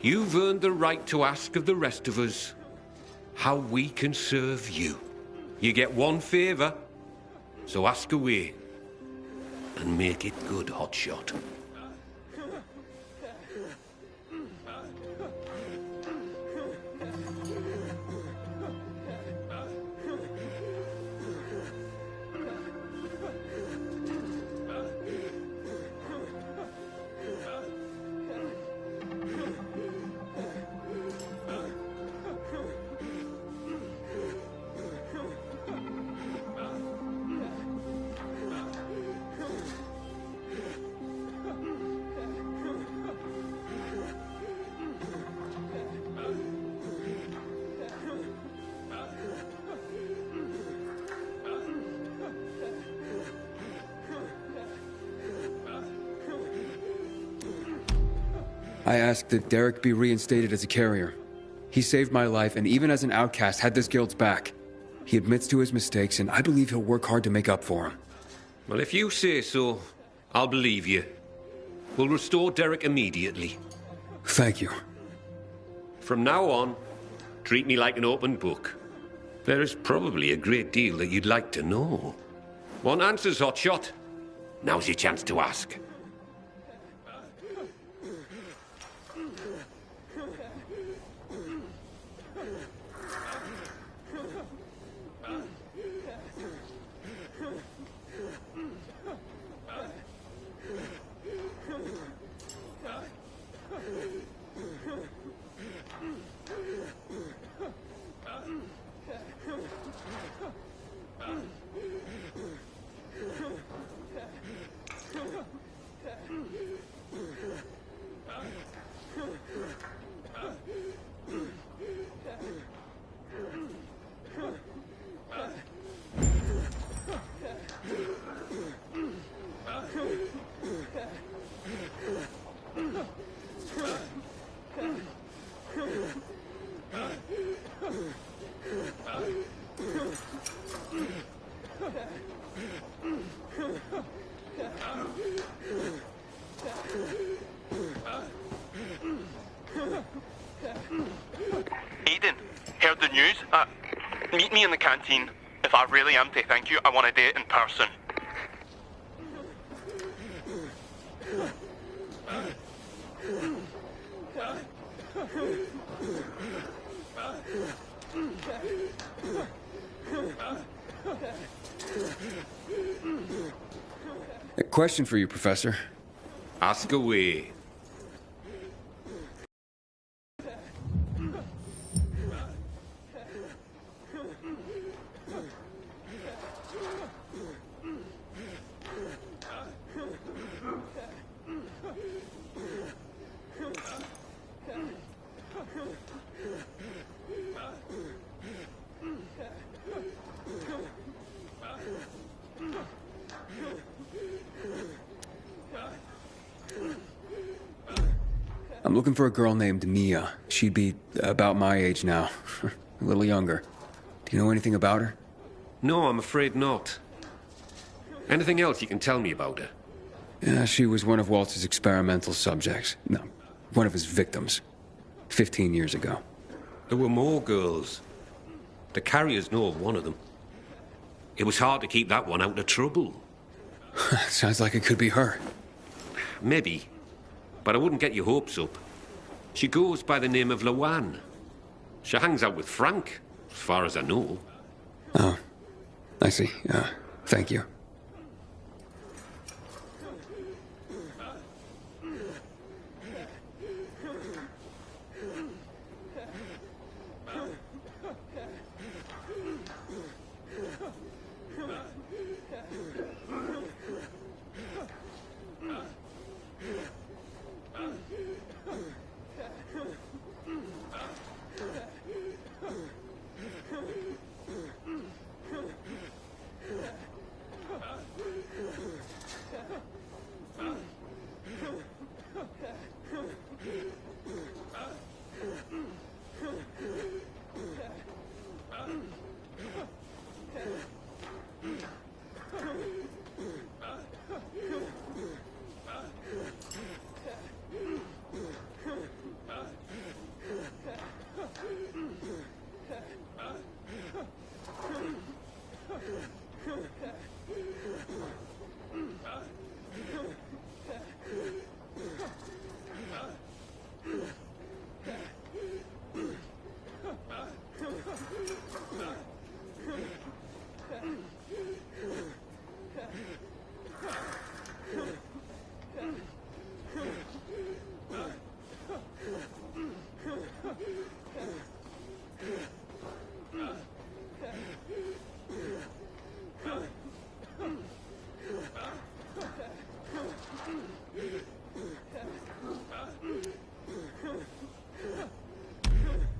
[SPEAKER 4] you've earned the right to ask of the rest of us how we can serve you. You get one favor, so ask away. And make it good, hotshot.
[SPEAKER 1] I asked that Derek be reinstated as a carrier. He saved my life, and even as an outcast, had this guild's back. He admits to his mistakes, and I believe he'll work hard to make up for them.
[SPEAKER 4] Well, if you say so, I'll believe you. We'll restore Derek immediately.
[SPEAKER 1] Thank you.
[SPEAKER 4] From now on, treat me like an open book. There is probably a great deal that you'd like to know. Want answers, hotshot? Now's your chance to ask.
[SPEAKER 3] Aiden, heard the news? Meet me in the canteen. If I really am to thank you, I want to do it in person.
[SPEAKER 1] A question for you, Professor.
[SPEAKER 4] Ask away.
[SPEAKER 1] I'm looking for a girl named Mia. She'd be about my age now. A little younger. Do you know anything about her?
[SPEAKER 4] No, I'm afraid not. Anything else you can tell me about her?
[SPEAKER 1] Yeah, she was one of Waltz's experimental subjects. No, one of his victims. 15 years ago.
[SPEAKER 4] There were more girls. The carriers know of one of them. It was hard to keep that one out of trouble.
[SPEAKER 1] Sounds like it could be her.
[SPEAKER 4] Maybe. But I wouldn't get your hopes up. She goes by the name of Lawan. She hangs out with Frank, as far as I know.
[SPEAKER 1] Oh, I see. Thank you.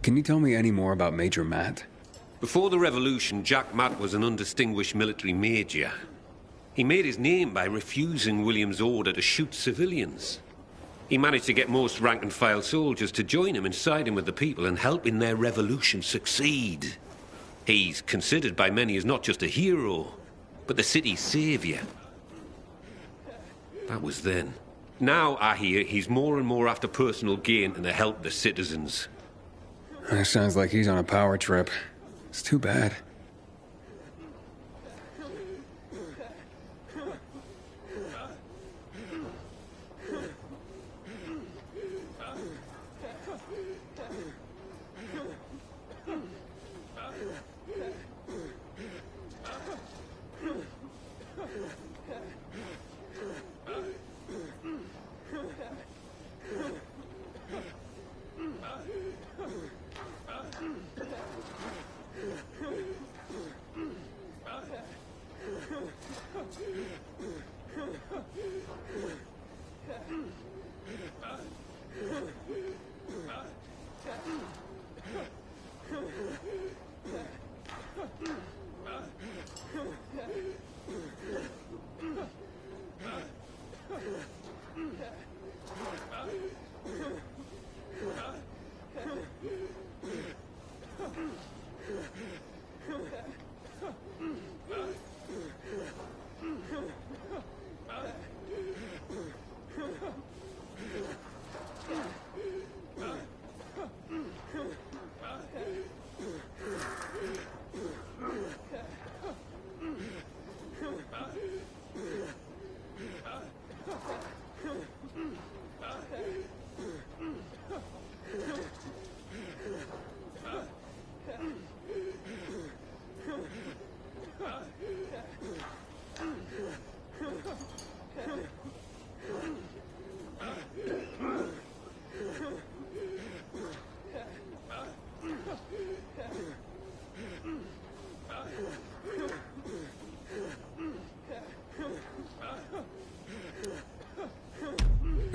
[SPEAKER 1] Can you tell me any more about Major Matt?
[SPEAKER 4] Before the revolution, Jack Matt was an undistinguished military major. He made his name by refusing William's order to shoot civilians. He managed to get most rank-and-file soldiers to join him and side him with the people and help in their revolution succeed. He's considered by many as not just a hero, but the city's saviour. That was then. Now, I hear, he's more and more after personal gain and to help the citizens.
[SPEAKER 1] That sounds like he's on a power trip. It's too bad.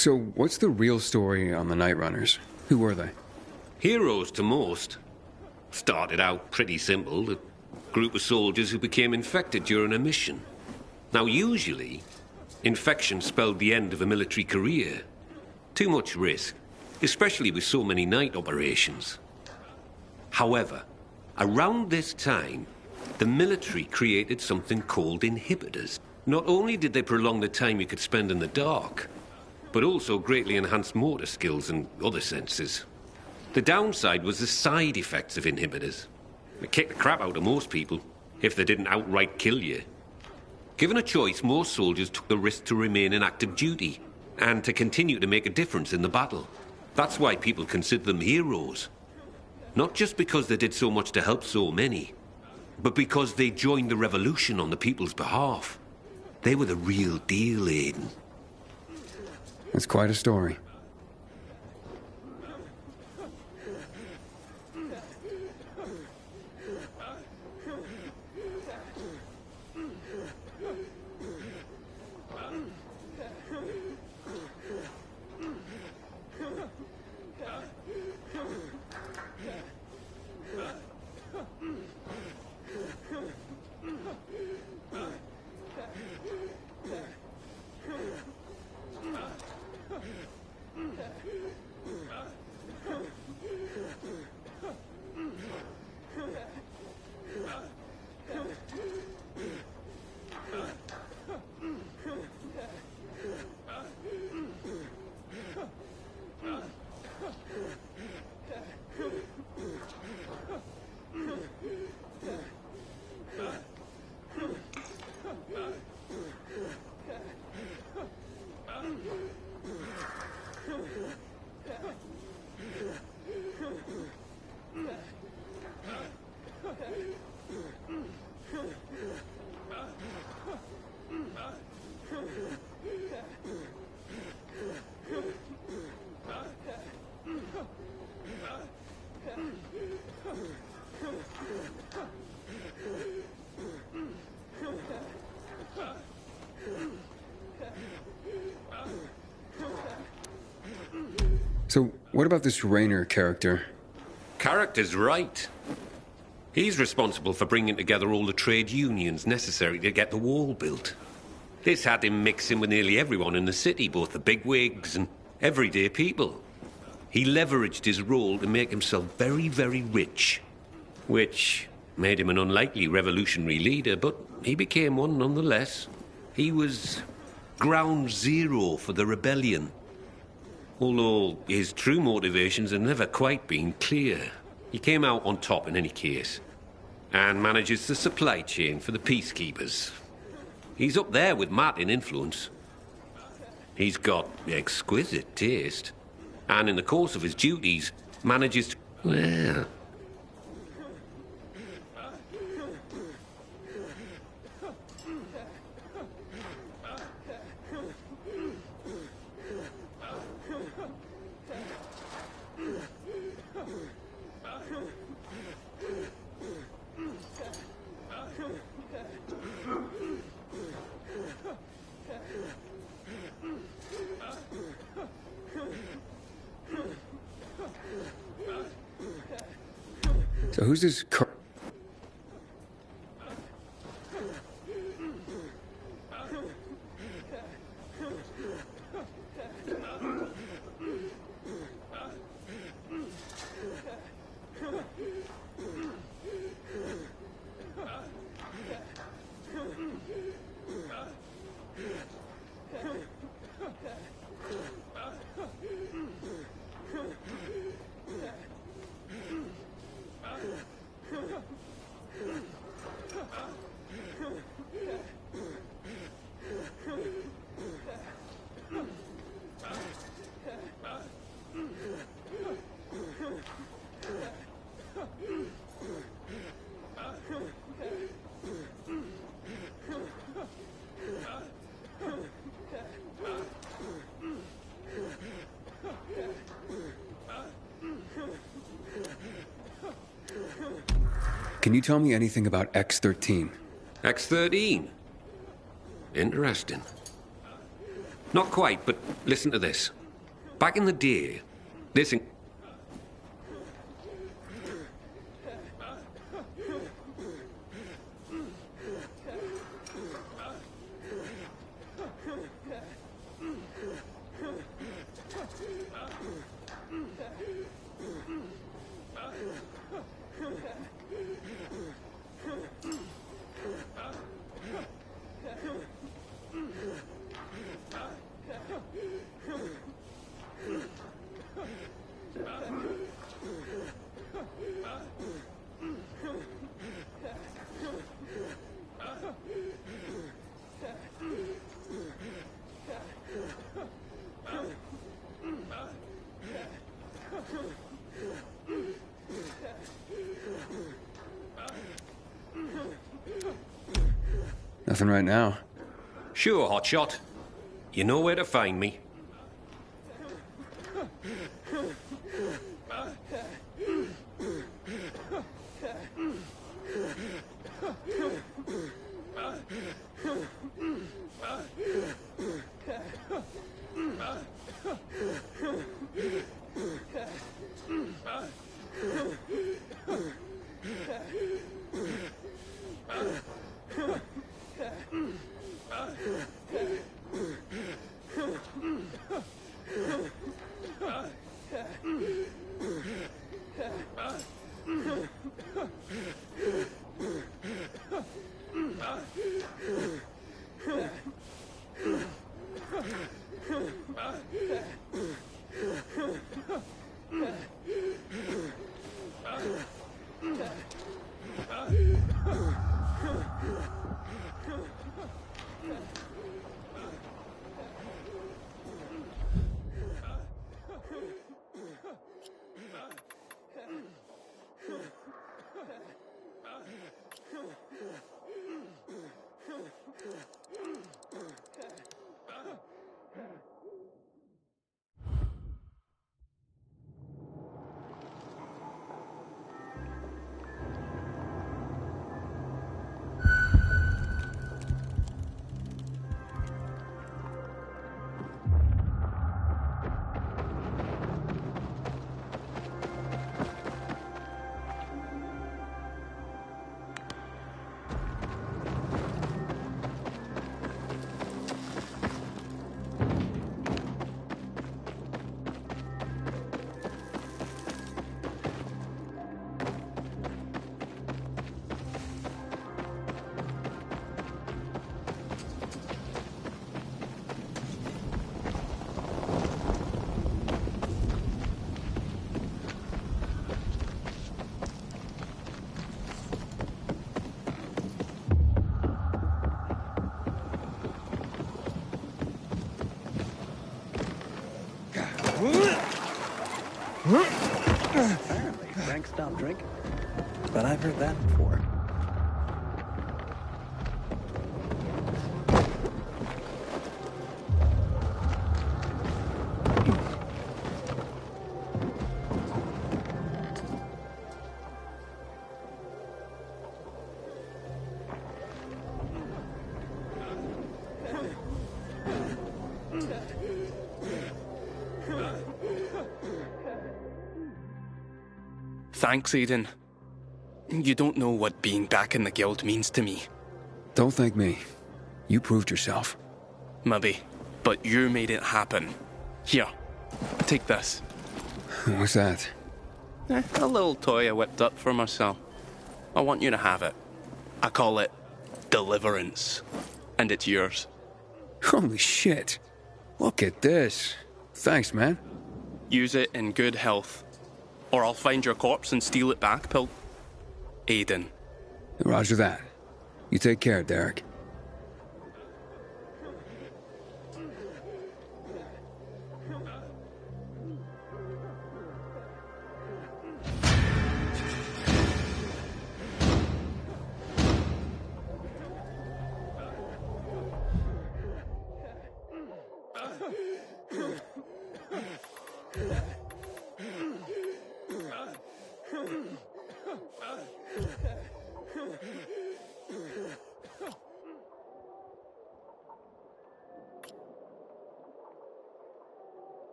[SPEAKER 1] So, what's the real story on the Night Runners? Who were they?
[SPEAKER 4] Heroes to most. Started out pretty simple, a group of soldiers who became infected during a mission. Now, usually, infection spelled the end of a military career. Too much risk, especially with so many night operations. However, around this time, the military created something called inhibitors. Not only did they prolong the time you could spend in the dark, but also greatly enhanced motor skills and other senses. The downside was the side effects of inhibitors. They kicked the crap out of most people, if they didn't outright kill you. Given a choice, most soldiers took the risk to remain in active duty, and to continue to make a difference in the battle. That's why people consider them heroes. Not just because they did so much to help so many, but because they joined the revolution on the people's behalf. They were the real deal, Aiden.
[SPEAKER 1] That's quite a story. So, what about this Raynor character?
[SPEAKER 4] Character's right. He's responsible for bringing together all the trade unions necessary to get the wall built. This had him mixing with nearly everyone in the city, both the bigwigs and everyday people. He leveraged his role to make himself very, very rich, which made him an unlikely revolutionary leader, but he became one nonetheless. He was ground zero for the rebellion. Although his true motivations have never quite been clear. He came out on top in any case, and manages the supply chain for the peacekeepers. He's up there with Matt in influence. He's got exquisite taste, and in the course of his duties, manages to... well...
[SPEAKER 1] So who's this Can you tell me anything about X-13?
[SPEAKER 4] X-13? Interesting. Not quite, but listen to this. Back in the day, this...
[SPEAKER 1] Nothing right now.
[SPEAKER 4] Sure, hotshot. You know where to find me.
[SPEAKER 12] drink? But I've heard that before.
[SPEAKER 20] Thanks, Aiden. You don't know what being back in the guild means to me.
[SPEAKER 1] Don't thank me. You proved yourself.
[SPEAKER 20] Maybe, but you made it happen. Here, take this.
[SPEAKER 1] What's that?
[SPEAKER 20] A little toy I whipped up for myself. I want you to have it. I call it Deliverance. And it's yours.
[SPEAKER 1] Holy shit. Look at this. Thanks, man.
[SPEAKER 20] Use it in good health. Or I'll find your corpse and steal it back, Aiden.
[SPEAKER 1] Roger that. You take care, Derek.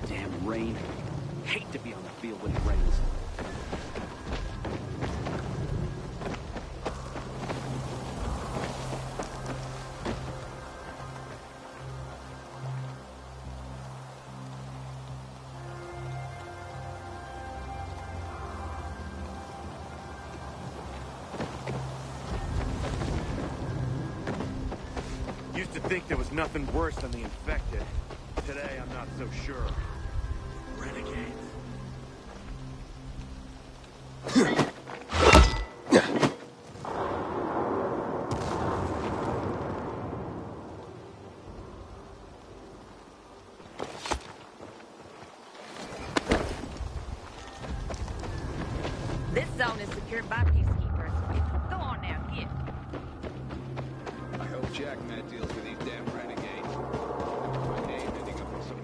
[SPEAKER 7] Damn rain. Hate to be on the field when it rains.
[SPEAKER 6] Used to think there was nothing worse than the infected. Today, I'm not so sure. Renegades.
[SPEAKER 22] This zone is secured by peacekeepers. Go on now, get.
[SPEAKER 5] I hope Jack Matt deals with these damn renegades. My name ending up in some...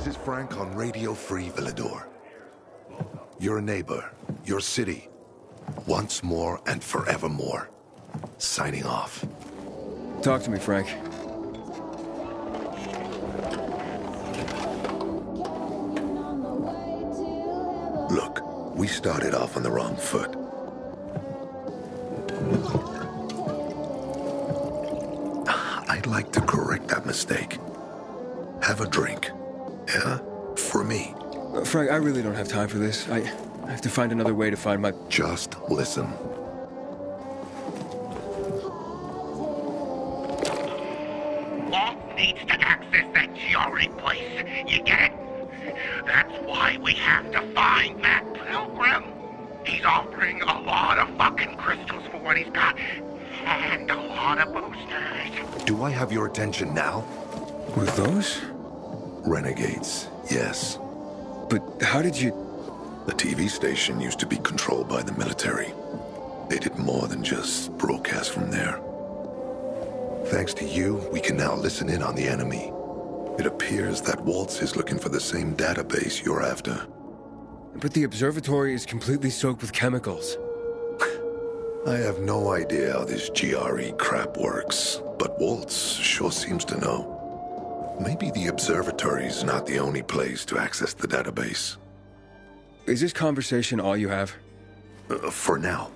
[SPEAKER 2] This is Frank on Radio Free Villador. Your neighbor, your city, once more and forevermore. Signing off.
[SPEAKER 1] Talk to me, Frank.
[SPEAKER 2] Look, we started off on the wrong foot. I'd like to correct that mistake. Have a drink. Yeah? For me.
[SPEAKER 1] Frank, I really don't have time for this. I have to find another way to find my...
[SPEAKER 2] Just listen.
[SPEAKER 10] Walt needs to access that GRE place. You get it? That's why we have to find that Pilgrim. He's offering a lot of fucking crystals for what he's got. And a lot of boosters.
[SPEAKER 2] Do I have your attention now?
[SPEAKER 1] With those?
[SPEAKER 2] Renegades, yes.
[SPEAKER 1] But how did you...
[SPEAKER 2] The TV station used to be controlled by the military. They did more than just broadcast from there. Thanks to you, we can now listen in on the enemy. It appears that Waltz is looking for the same database you're after.
[SPEAKER 1] But the observatory is completely soaked with chemicals.
[SPEAKER 2] I have no idea how this GRE crap works, but Waltz sure seems to know. Maybe the observatory's not the only place to access the database.
[SPEAKER 1] Is this conversation all you have?
[SPEAKER 2] For now.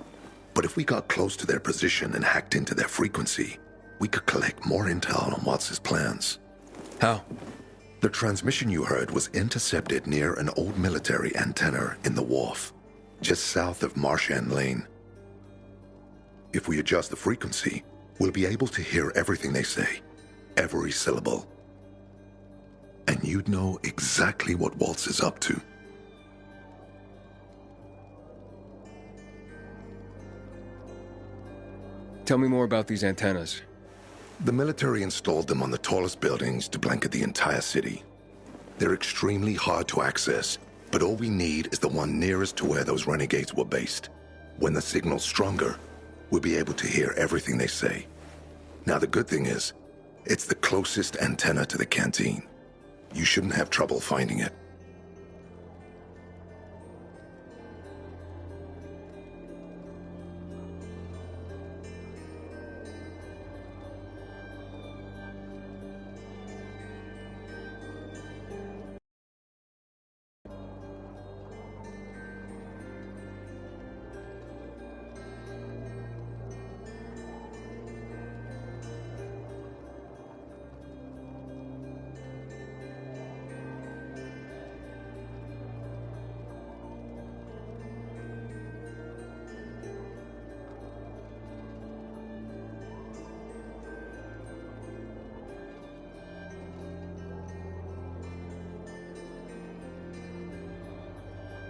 [SPEAKER 2] But if we got close to their position and hacked into their frequency, we could collect more intel on Watts' plans.
[SPEAKER 1] How?
[SPEAKER 2] The transmission you heard was intercepted near an old military antenna in the wharf, just south of Marchand Lane. If we adjust the frequency, we'll be able to hear everything they say, every syllable. And you'd know exactly what Waltz is up to.
[SPEAKER 1] Tell me more about these antennas.
[SPEAKER 2] The military installed them on the tallest buildings to blanket the entire city. They're extremely hard to access, but all we need is the one nearest to where those renegades were based. When the signal's stronger, we'll be able to hear everything they say. Now the good thing is, it's the closest antenna to the canteen. You shouldn't have trouble finding it.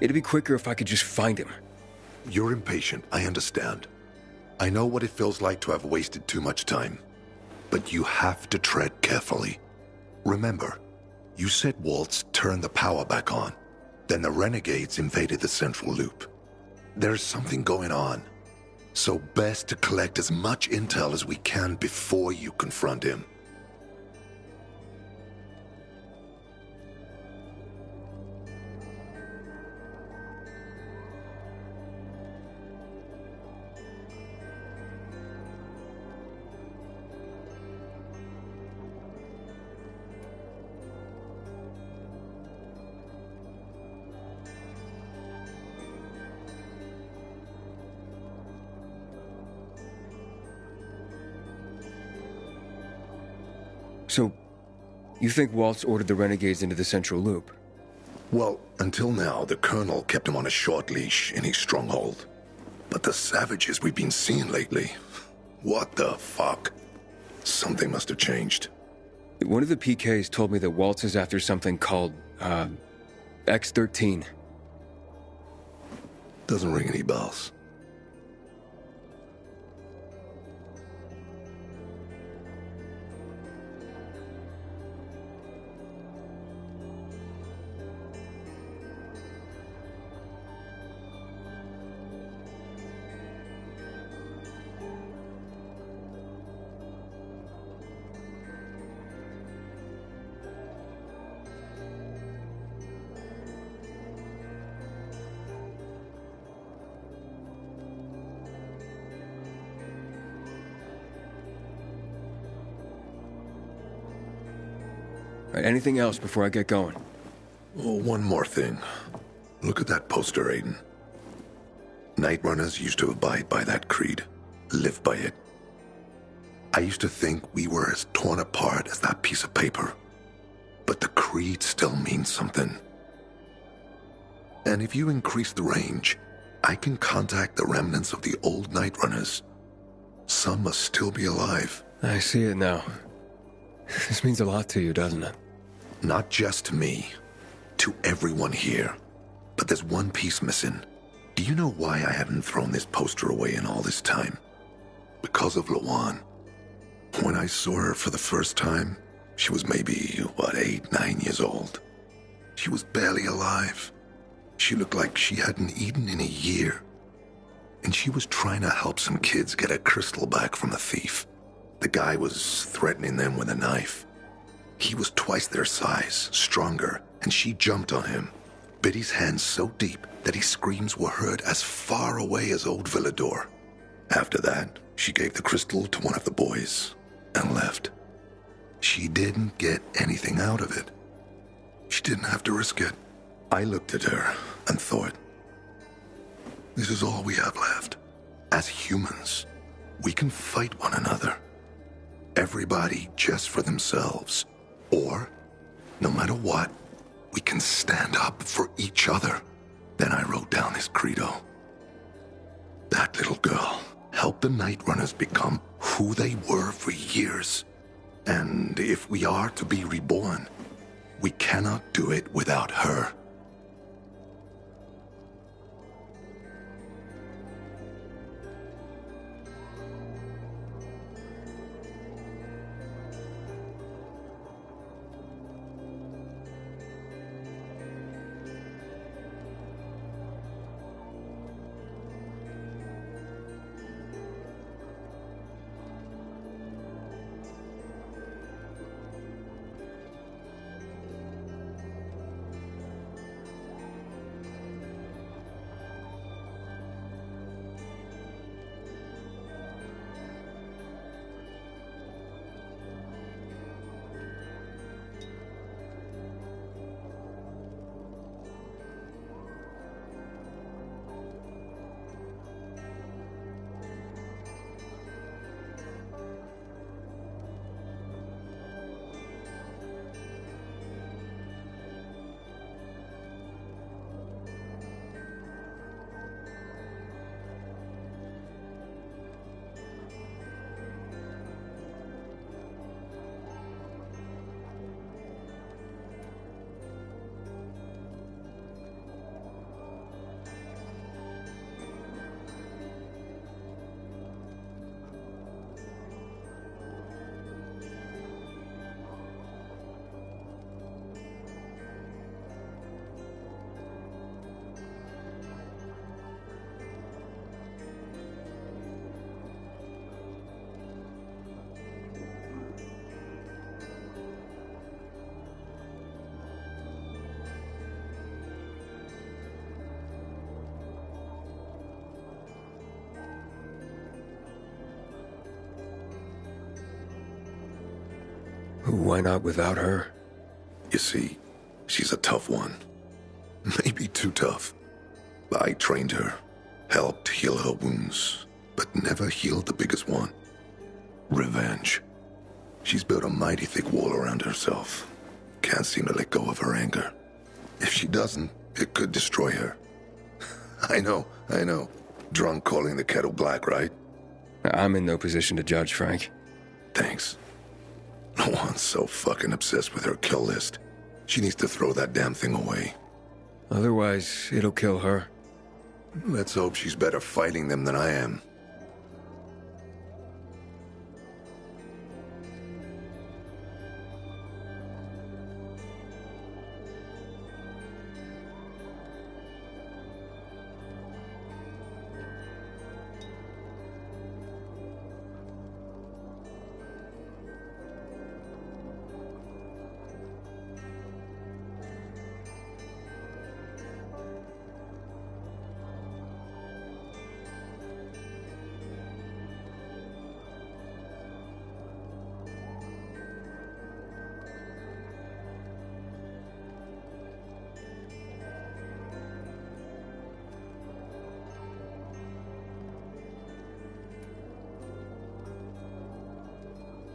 [SPEAKER 1] It'd be quicker if I could just find him.
[SPEAKER 2] You're impatient, I understand. I know what it feels like to have wasted too much time. But you have to tread carefully. Remember, you said Waltz turned the power back on. Then the renegades invaded the central loop. There's something going on. So best to collect as much intel as we can before you confront him.
[SPEAKER 1] So, you think Waltz ordered the renegades into the central loop?
[SPEAKER 2] Well, until now, the Colonel kept him on a short leash in his stronghold. But the savages we've been seeing lately, what the fuck? Something must have changed.
[SPEAKER 1] One of the PKs told me that Waltz is after something called, X-13.
[SPEAKER 2] Doesn't ring any bells.
[SPEAKER 1] Right, anything else before I get going?
[SPEAKER 2] Oh, one more thing. Look at that poster, Aiden. Night Runners used to abide by that creed, live by it. I used to think we were as torn apart as that piece of paper. But the creed still means something. And if you increase the range, I can contact the remnants of the old Night Runners. Some must still be alive.
[SPEAKER 1] I see it now. This means a lot to you, doesn't it?
[SPEAKER 2] Not just to me. To everyone here. But there's one piece missing. Do you know why I haven't thrown this poster away in all this time? Because of Lawan. When I saw her for the first time, she was maybe, 8, 9 years old. She was barely alive. She looked like she hadn't eaten in a year. And she was trying to help some kids get a crystal back from the thief. The guy was threatening them with a knife. He was twice their size, stronger, and she jumped on him, bit his hands so deep that his screams were heard as far away as Old Villador. After that, she gave the crystal to one of the boys and left. She didn't get anything out of it. She didn't have to risk it. I looked at her and thought, this is all we have left. As humans, we can fight one another. Everybody just for themselves. Or, no matter what, we can stand up for each other. Then I wrote down this credo. That little girl helped the Night Runners become who they were for years. And if we are to be reborn, we cannot do it without her.
[SPEAKER 1] Why not without her?
[SPEAKER 2] You see, she's a tough one. Maybe too tough. I trained her, helped heal her wounds, but never healed the biggest one. Revenge. She's built a mighty thick wall around herself. Can't seem to let go of her anger. If she doesn't, it could destroy her. I know. Drunk calling the kettle black, right?
[SPEAKER 1] I'm in no position to judge, Frank.
[SPEAKER 2] Thanks. No one's so fucking obsessed with her kill list. She needs to throw that damn thing away.
[SPEAKER 1] Otherwise, it'll kill her.
[SPEAKER 2] Let's hope she's better fighting them than I am.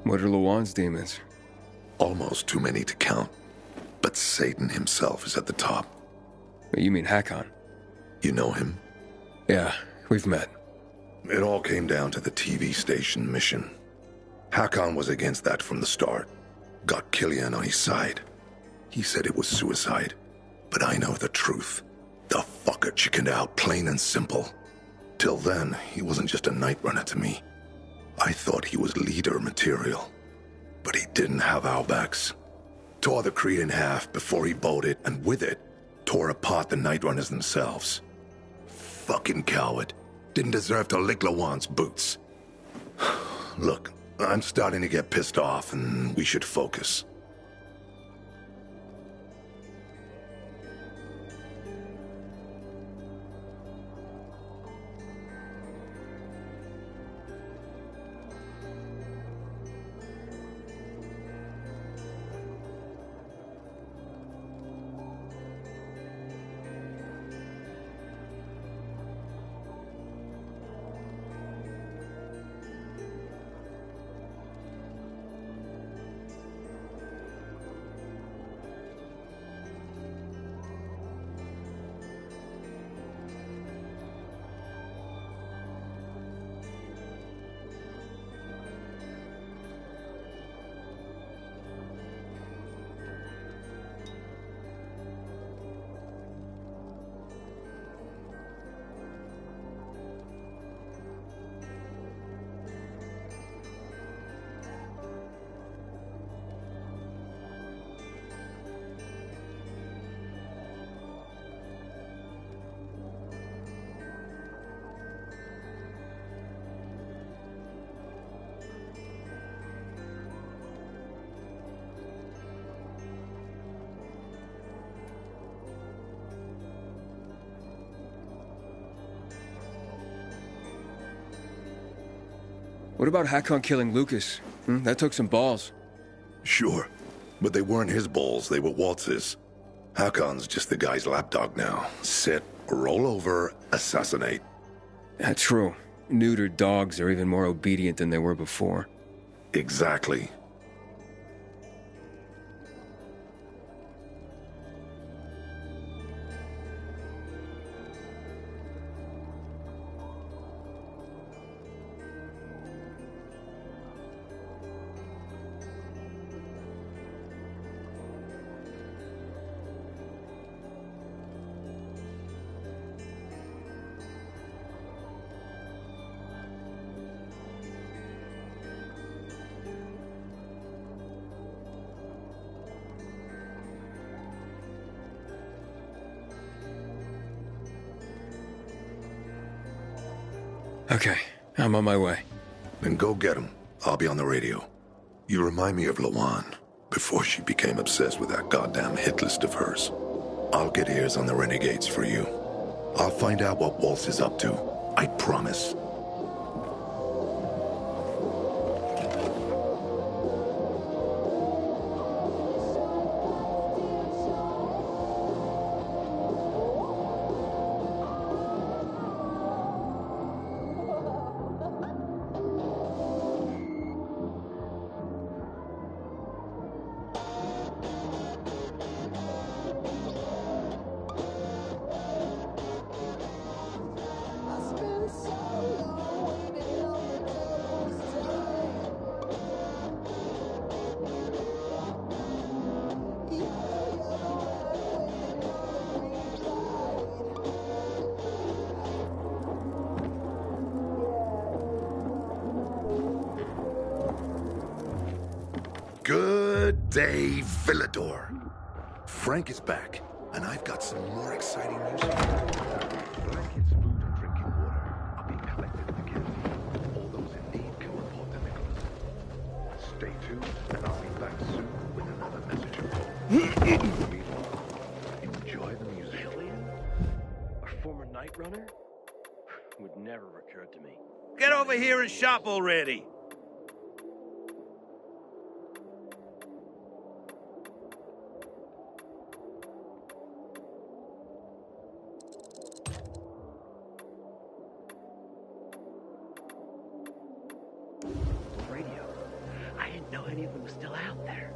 [SPEAKER 1] What are Luan's demons?
[SPEAKER 2] Almost too many to count. But Satan himself is at the top.
[SPEAKER 1] You mean Hakon?
[SPEAKER 2] You know him?
[SPEAKER 1] Yeah, we've met.
[SPEAKER 2] It all came down to the TV station mission. Hakon was against that from the start. Got Killian on his side. He said it was suicide. But I know the truth. The fucker chickened out, plain and simple. Till then, he wasn't just a night runner to me. I thought he was leader material. But he didn't have our backs. Tore the Creed in half before he bowed it, and with it, tore apart the night runners themselves. Fucking coward. Didn't deserve to lick Lawan's boots. Look, I'm starting to get pissed off, and we should focus.
[SPEAKER 1] What about Hakon killing Lucas? That took some balls.
[SPEAKER 2] Sure, but they weren't his balls, they were Waltz's. Hakon's just the guy's lapdog now. Sit, roll over, assassinate.
[SPEAKER 1] That's true. Neutered dogs are even more obedient than they were before.
[SPEAKER 2] Exactly.
[SPEAKER 1] Okay, I'm on my way.
[SPEAKER 2] Then go get him. I'll be on the radio. You remind me of Lawan, before she became obsessed with that goddamn hit list of hers. I'll get ears on the renegades for you. I'll find out what Waltz is up to. I promise. Good day, Villador. Frank is back, and I've got some more exciting news. Black kids' food and drinking water are being collected at the camp. All those in need can report to Nicholas. Stay tuned, and I'll be back soon with another message of hope. Meanwhile, enjoy the music.
[SPEAKER 6] Killian? A former night runner? Would never occur to me.
[SPEAKER 8] Get over here and shop already!
[SPEAKER 7] how any of them are still out there.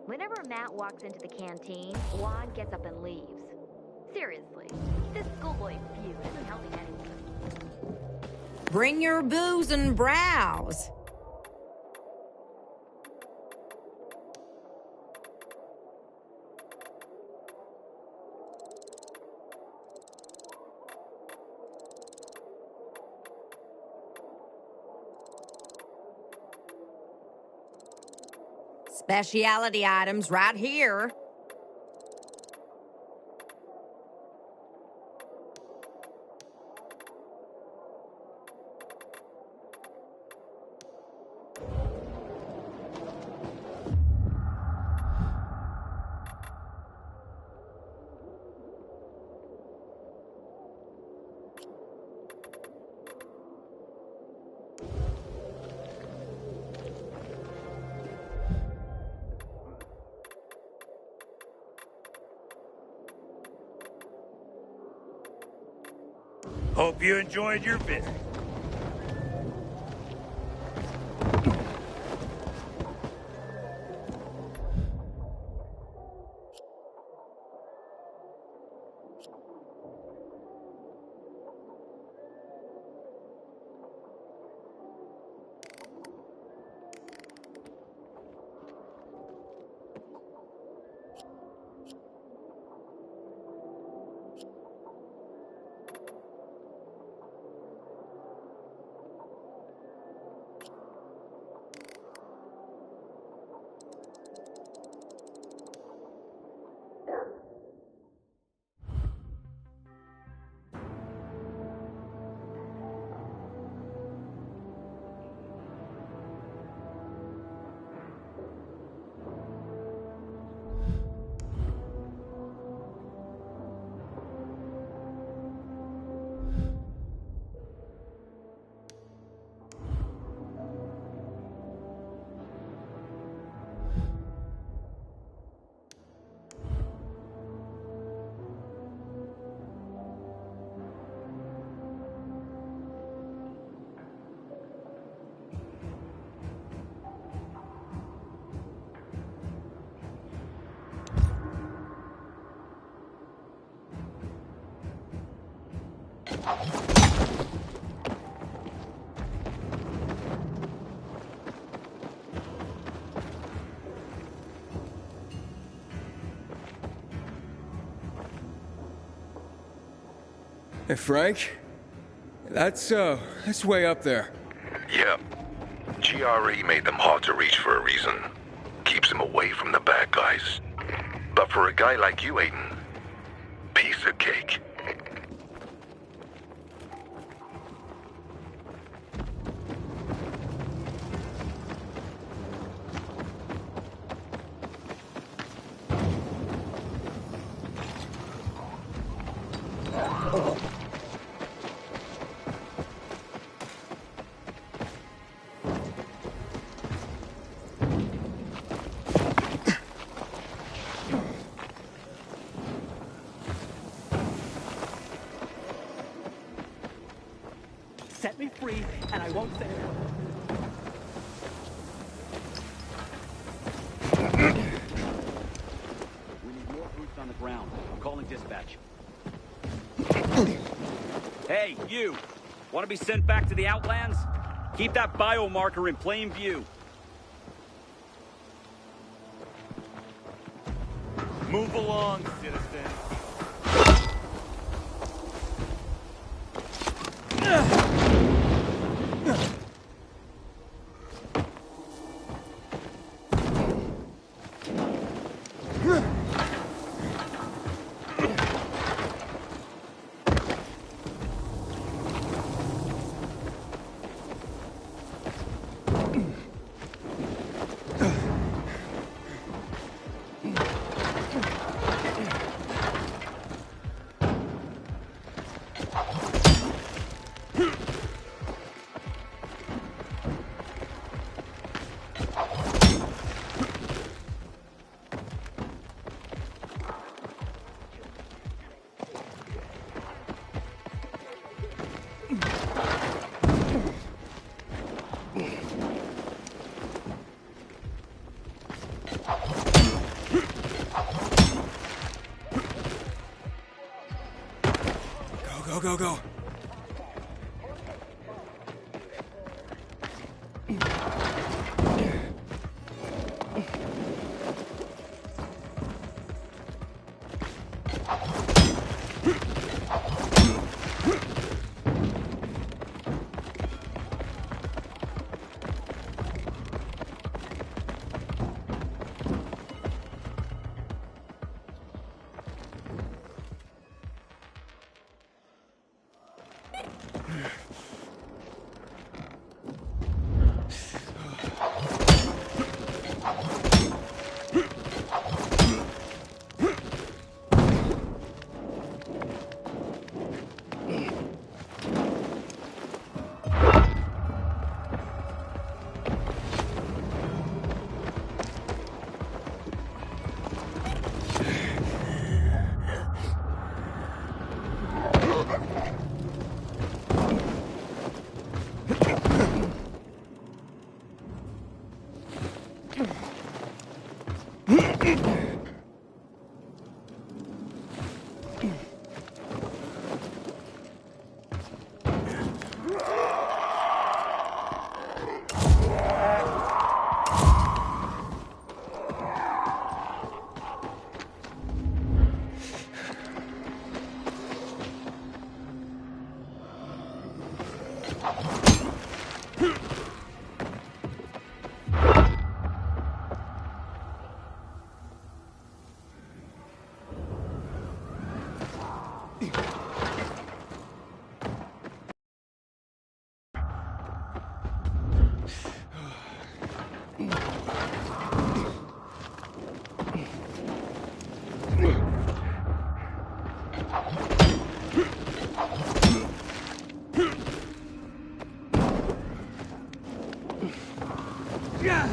[SPEAKER 9] Whenever Matt walks into the canteen, Juan gets up and leaves. Seriously, this schoolboy feud isn't helping anyone.
[SPEAKER 11] Bring your booze and browse. Specialty items right here.
[SPEAKER 8] Hope you enjoyed your visit.
[SPEAKER 1] Hey, Frank? That's way up there.
[SPEAKER 2] Yeah. GRE made them hard to reach for a reason. Keeps them away from the bad guys. But for a guy like you, Aiden, piece of cake.
[SPEAKER 7] Set me free, and I won't say a word. We need more boots on the ground. I'm calling dispatch. Hey, you! Want to be sent back to the Outlands? Keep that biomarker in plain view.
[SPEAKER 6] Move along, citizen.
[SPEAKER 1] Go, go, go.
[SPEAKER 18] Yeah.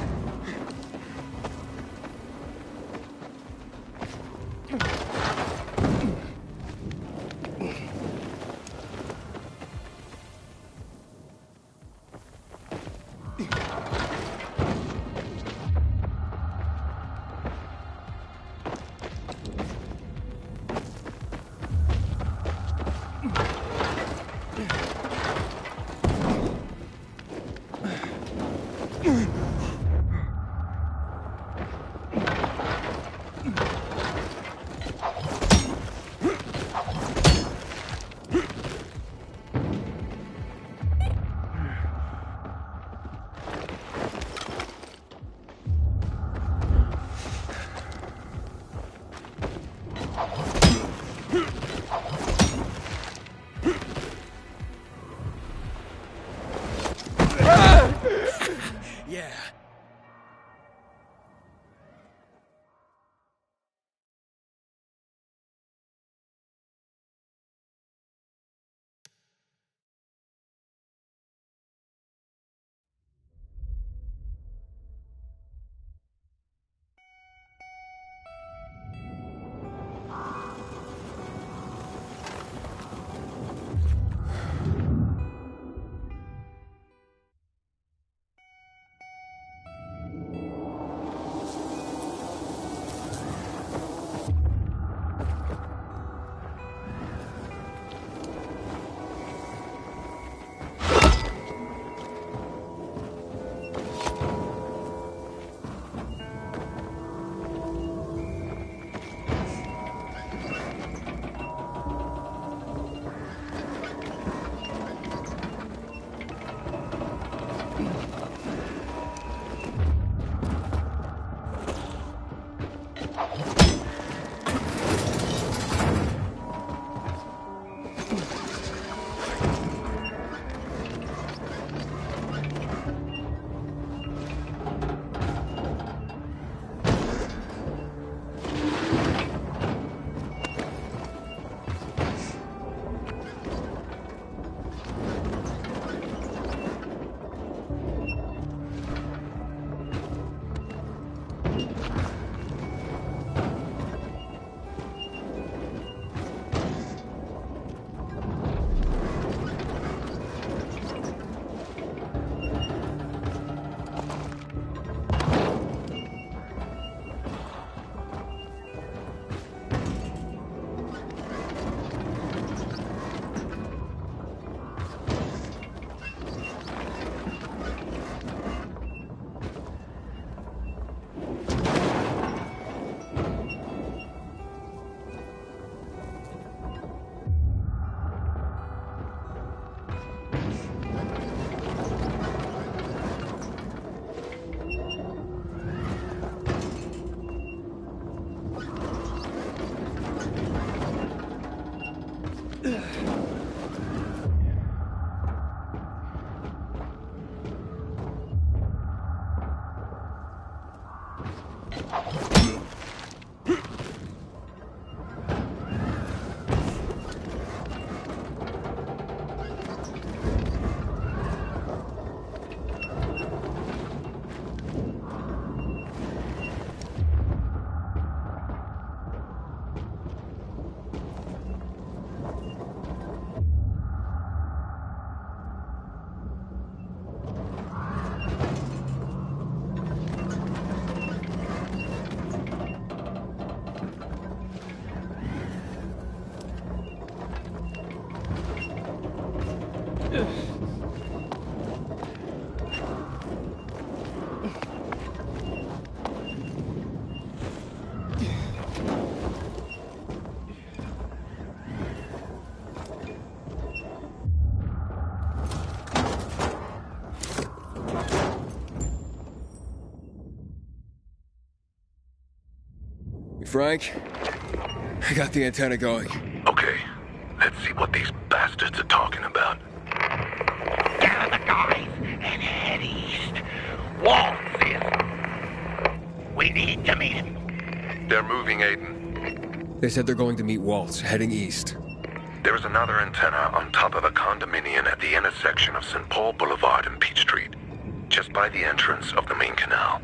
[SPEAKER 1] Frank. I got the antenna going.
[SPEAKER 2] Okay, let's see what these bastards are talking about.
[SPEAKER 10] Gather the guys and head east. Waltz is... We need to meet him.
[SPEAKER 2] They're moving, Aiden.
[SPEAKER 1] They said they're going to meet Waltz, heading east.
[SPEAKER 2] There is another antenna on top of a condominium at the intersection of St. Paul Boulevard and Peach Street, just by the entrance of the main canal.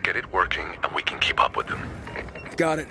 [SPEAKER 2] Get it working and we can keep up with them.
[SPEAKER 1] Got it.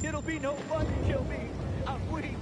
[SPEAKER 21] It'll be no fun to kill me. I'm weak.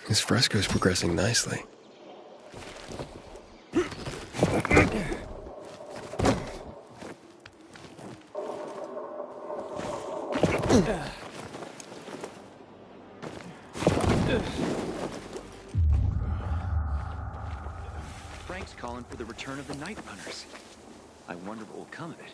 [SPEAKER 1] This fresco's progressing nicely.
[SPEAKER 7] Frank's calling for the return of the Night Runners. I wonder what will come of it.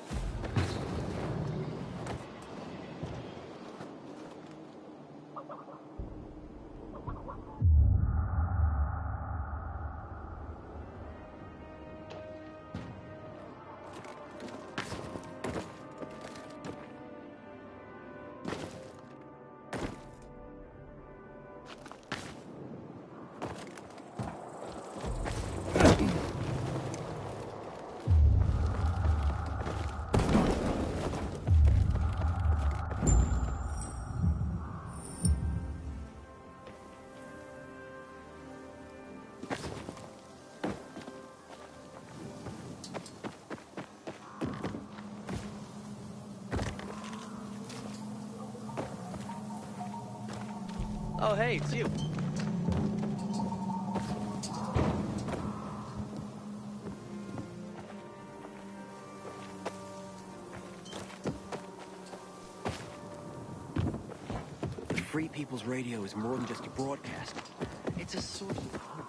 [SPEAKER 7] Oh, hey, it's you. Free People's Radio is more than just a broadcast. It's a source of hope.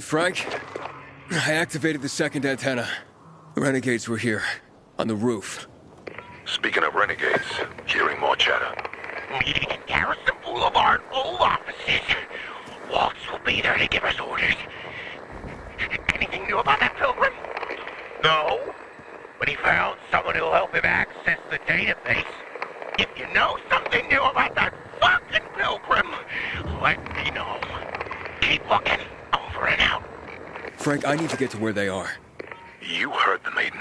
[SPEAKER 1] Frank, I activated the second antenna. The renegades were here, on the roof.
[SPEAKER 2] Speaking of renegades, hearing more chatter.
[SPEAKER 10] Meeting in Garrison Boulevard, old offices. Waltz will be there to give us orders. Anything new about that pilgrim? No, but he found someone who'll help him access the database. If you know something new about that fucking pilgrim, let me know. Keep looking. Over and out.
[SPEAKER 1] Frank, I need to get to where they are.
[SPEAKER 2] You heard the maiden.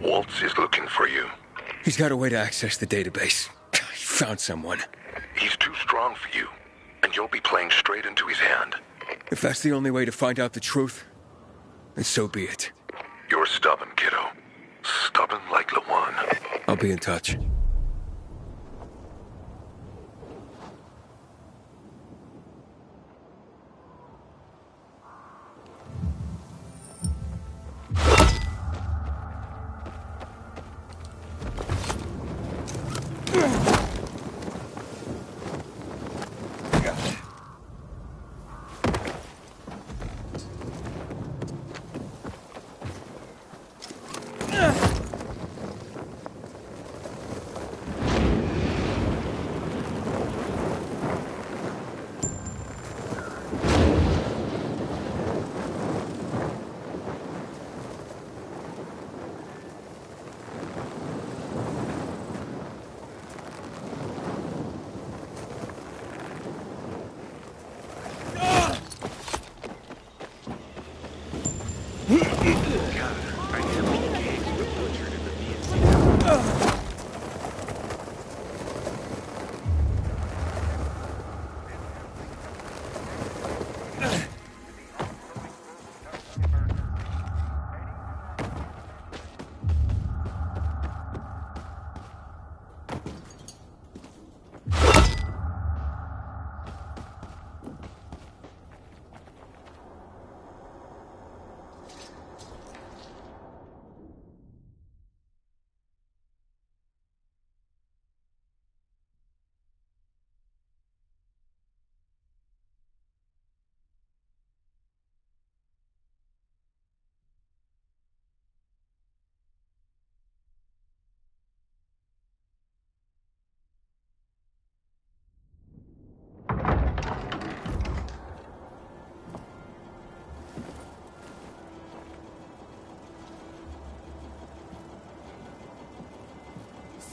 [SPEAKER 2] Waltz is looking for you.
[SPEAKER 1] He's got a way to access the database. He found someone.
[SPEAKER 2] He's too strong for you, and you'll be playing straight into his hand.
[SPEAKER 1] If that's the only way to find out the truth, then so be it.
[SPEAKER 2] You're stubborn, kiddo. Stubborn like Lawan.
[SPEAKER 1] I'll be in touch.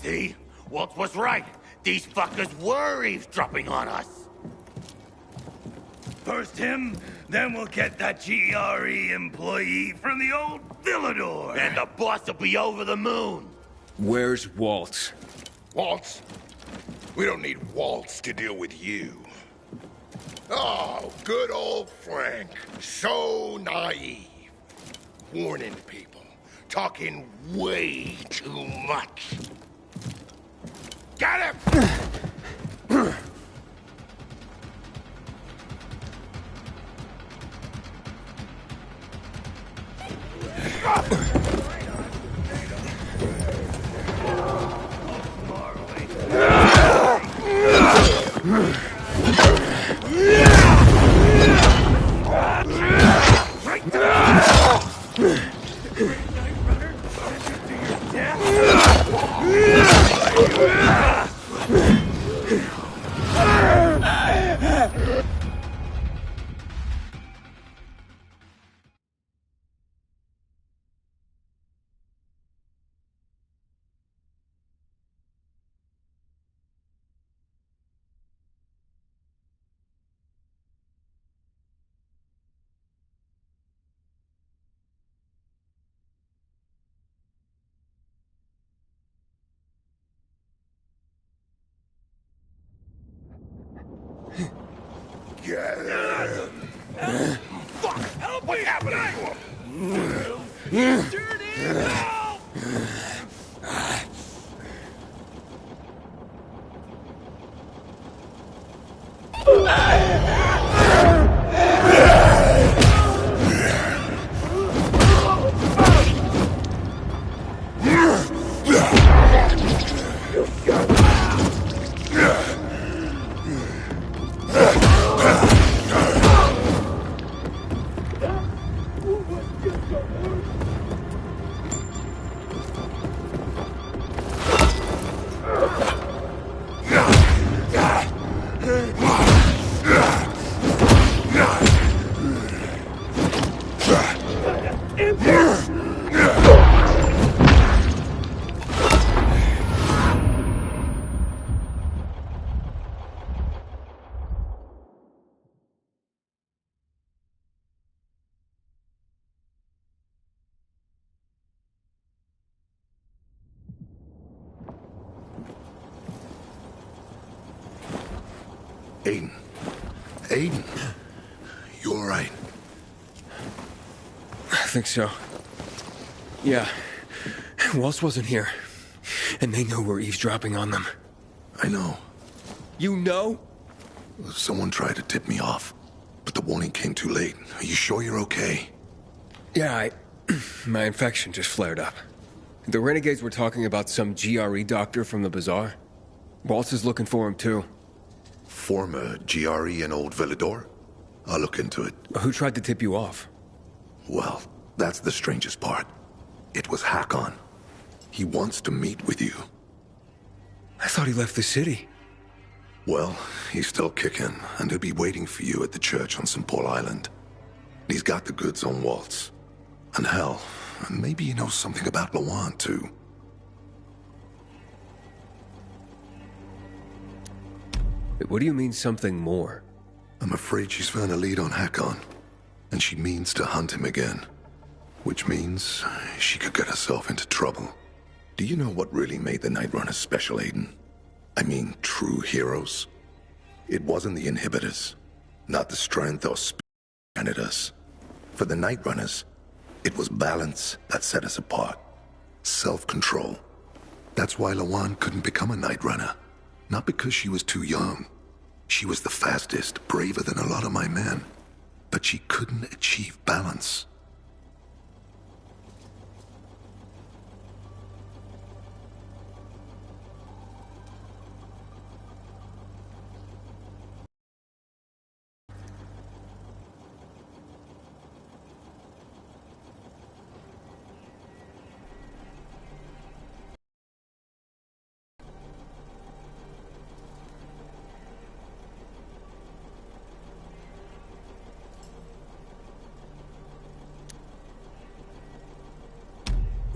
[SPEAKER 10] See? Waltz was right. These fuckers were eavesdropping on us.
[SPEAKER 8] First him, then we'll get that GRE employee from the old Villador.
[SPEAKER 10] And the boss will be over the moon.
[SPEAKER 1] Where's Waltz?
[SPEAKER 19] Waltz? We don't need Waltz to deal with you. Oh, good old Frank. So naive. Warning people. Talking way too much. Got him! together.
[SPEAKER 8] Fuck! Help me!
[SPEAKER 19] What's happening to him?
[SPEAKER 2] Aiden. Aiden. You all right?
[SPEAKER 1] I think so. Yeah. Waltz wasn't here. And they know we're eavesdropping on them.
[SPEAKER 2] I know.
[SPEAKER 1] You know?
[SPEAKER 2] Someone tried to tip me off, but the warning came too late. Are you sure you're okay?
[SPEAKER 1] Yeah, my infection just flared up. The renegades were talking about some GRE doctor from the bazaar. Waltz is looking for him, too.
[SPEAKER 2] Former GRE in Old Villador? I'll look into it.
[SPEAKER 1] Who tried to tip you off?
[SPEAKER 2] Well, that's the strangest part. It was Hakon. He wants to meet with you.
[SPEAKER 1] I thought he left the city.
[SPEAKER 2] Well, he's still kicking, and he'll be waiting for you at the church on St. Paul Island. He's got the goods on Waltz. And hell, maybe he knows something about Lawan, too.
[SPEAKER 1] What do you mean, something more?
[SPEAKER 2] I'm afraid she's found a lead on Hakon, and she means to hunt him again. Which means she could get herself into trouble. Do you know what really made the Night Runners special, Aiden? I mean, true heroes? It wasn't the inhibitors, not the strength or speed that granted us. For the Night Runners, it was balance that set us apart. Self-control. That's why Lawan couldn't become a Night Runner. Not because she was too young. She was the fastest, braver than a lot of my men. But she couldn't achieve balance.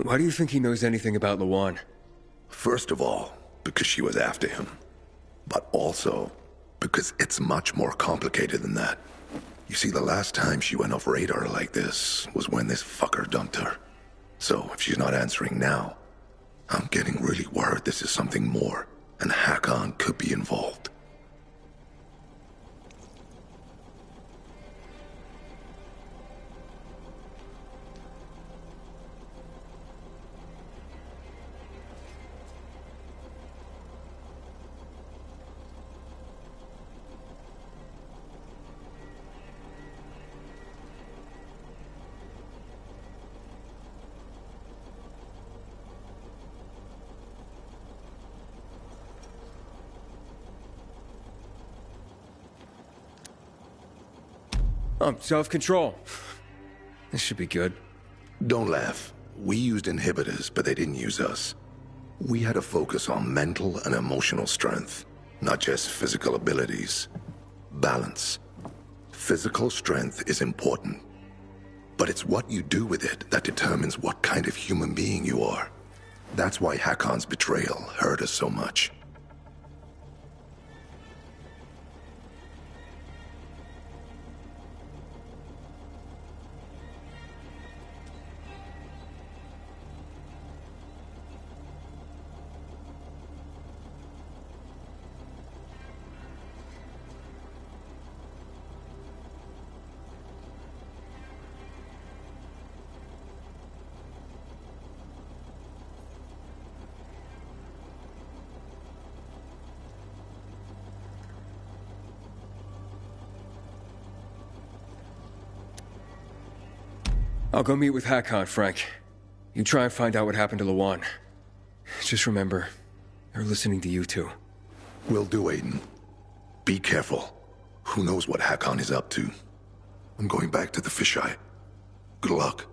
[SPEAKER 1] Why do you think he knows anything about Lawan?
[SPEAKER 2] First of all, because she was after him. But also, because it's much more complicated than that. You see, the last time she went off radar like this was when this fucker dumped her. So, if she's not answering now, I'm getting really worried this is something more, and Hakon could be involved.
[SPEAKER 1] Self-control. This should be good.
[SPEAKER 2] Don't laugh. We used inhibitors, but they didn't use us. We had to focus on mental and emotional strength, not just physical abilities. Balance. Physical strength is important, but it's what you do with it that determines what kind of human being you are. That's why Hakon's betrayal hurt us so much.
[SPEAKER 1] I'll go meet with Hakon, Frank. You try and find out what happened to Luan. Just remember, they're listening to you too.
[SPEAKER 2] Will do, Aiden. Be careful. Who knows what Hakon is up to? I'm going back to the fisheye. Good luck.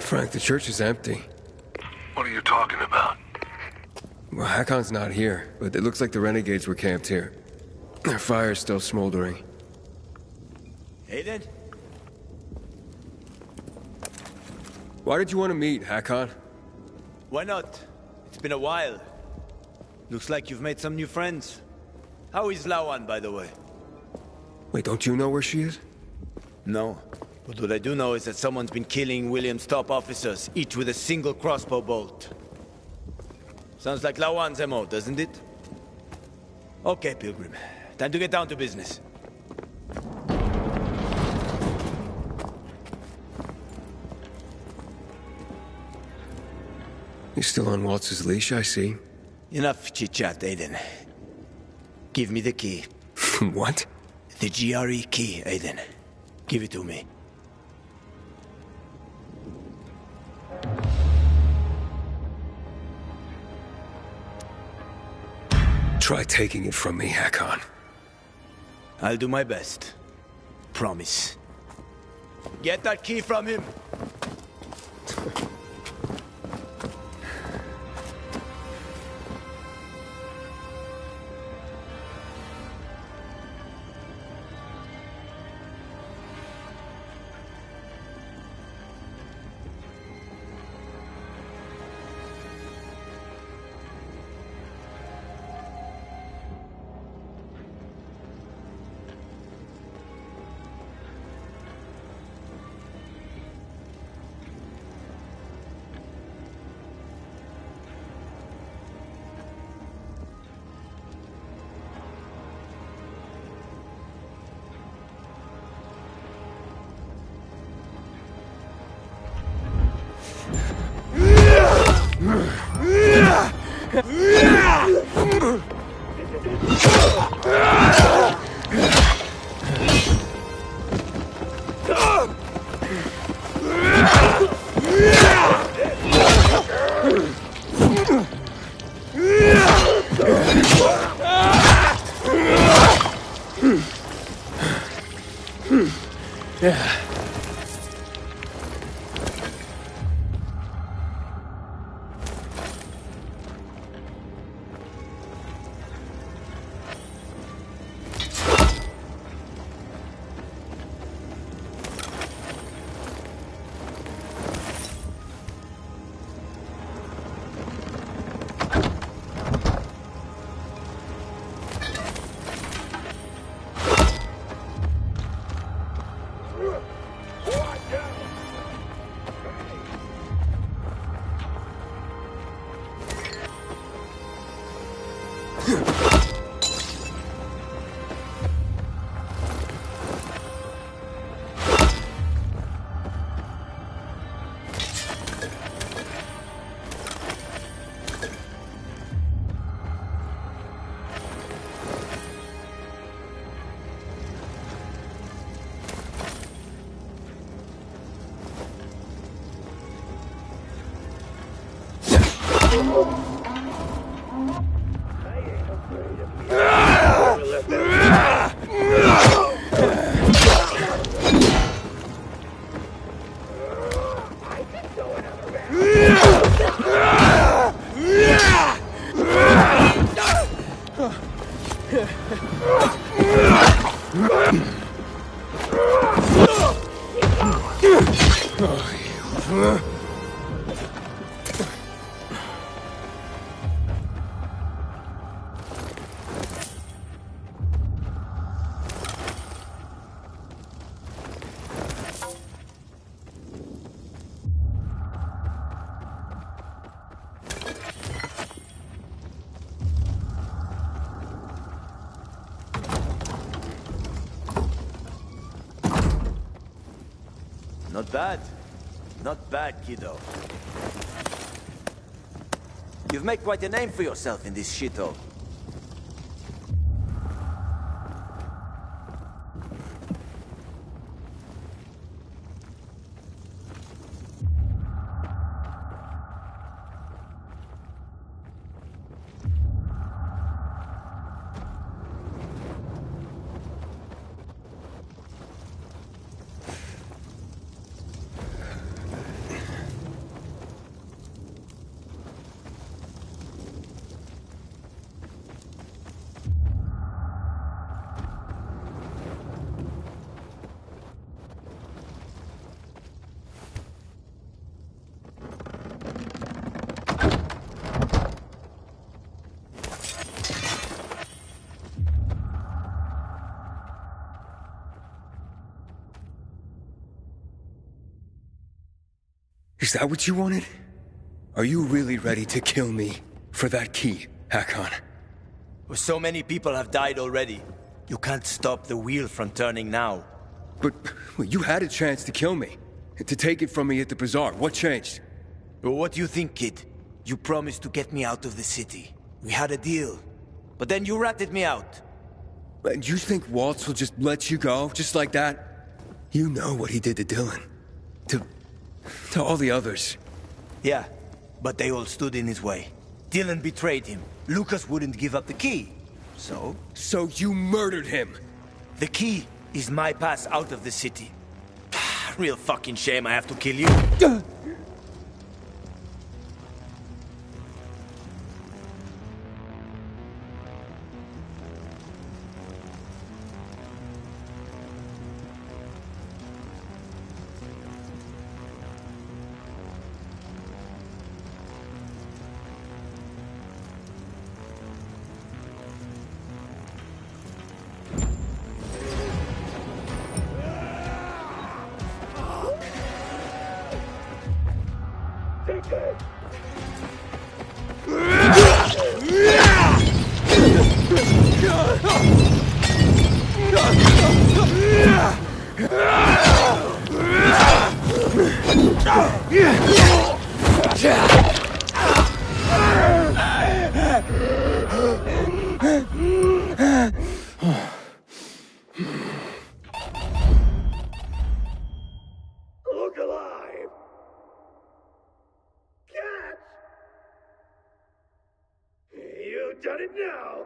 [SPEAKER 1] Frank, the church is empty.
[SPEAKER 2] What are you talking about?
[SPEAKER 1] Well, Hakon's not here, but it looks like the renegades were camped here. Their fire's still smoldering.
[SPEAKER 14] Aiden?
[SPEAKER 1] Why did you want to meet, Hakon?
[SPEAKER 14] Why not? It's been a while. Looks like you've made some new friends. How is Lawan, by the way?
[SPEAKER 1] Wait, don't you know where she is?
[SPEAKER 14] No. But what I do know is that someone's been killing William's top officers, each with a single crossbow bolt. Sounds like Lawan's MO, doesn't it? Okay, Pilgrim. Time to get down to business.
[SPEAKER 1] You're still on Waltz's leash, I see.
[SPEAKER 14] Enough chit-chat, Aiden. Give me the key.
[SPEAKER 1] What?
[SPEAKER 14] The GRE key, Aiden. Give it to me.
[SPEAKER 1] Try taking it from me, Hakon.
[SPEAKER 14] I'll do my best. Promise. Get that key from him! Not bad. Not bad, kiddo. You've made quite a name for yourself in this shithole.
[SPEAKER 1] Is that what you wanted? Are you really ready to kill me for that key, Hakon?
[SPEAKER 14] Well, so many people have died already. You can't stop the wheel from turning now.
[SPEAKER 1] But well, you had a chance to kill me. To take it from me at the bazaar. What changed?
[SPEAKER 14] Well, what do you think, kid? You promised to get me out of the city. We had a deal. But then you ratted me out.
[SPEAKER 1] And you think Waltz will just let you go, just like that? You know what he did to Dylan. To all the others.
[SPEAKER 14] Yeah, but they all stood in his way. Dylan betrayed him. Lucas wouldn't give up the key. So?
[SPEAKER 1] So you murdered him!
[SPEAKER 14] The key is my pass out of the city. Real fucking shame I have to kill you.
[SPEAKER 8] Look alive! Cats! You've done it now!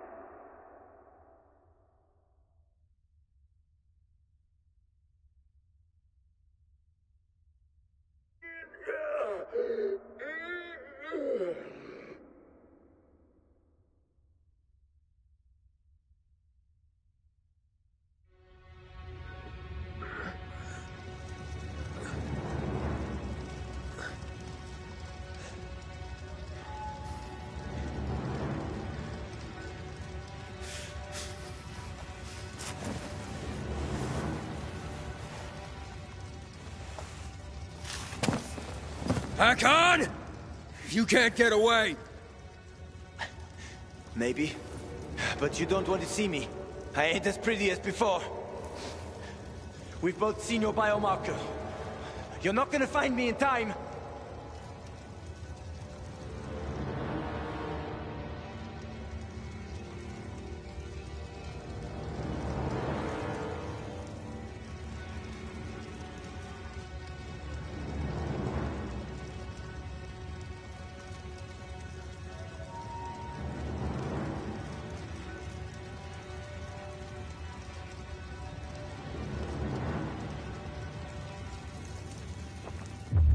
[SPEAKER 1] Hakon! You can't get away!
[SPEAKER 14] Maybe. But you don't want to see me. I ain't as pretty as before. We've both seen your biomarker. You're not gonna find me in time.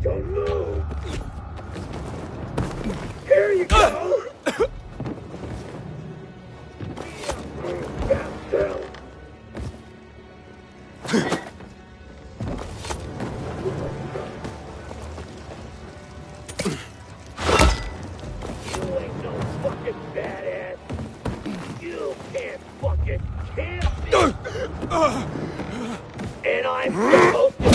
[SPEAKER 8] Don't move! Here you go! Down. You ain't no fucking badass! You can't fucking kill me! And I'm supposed to...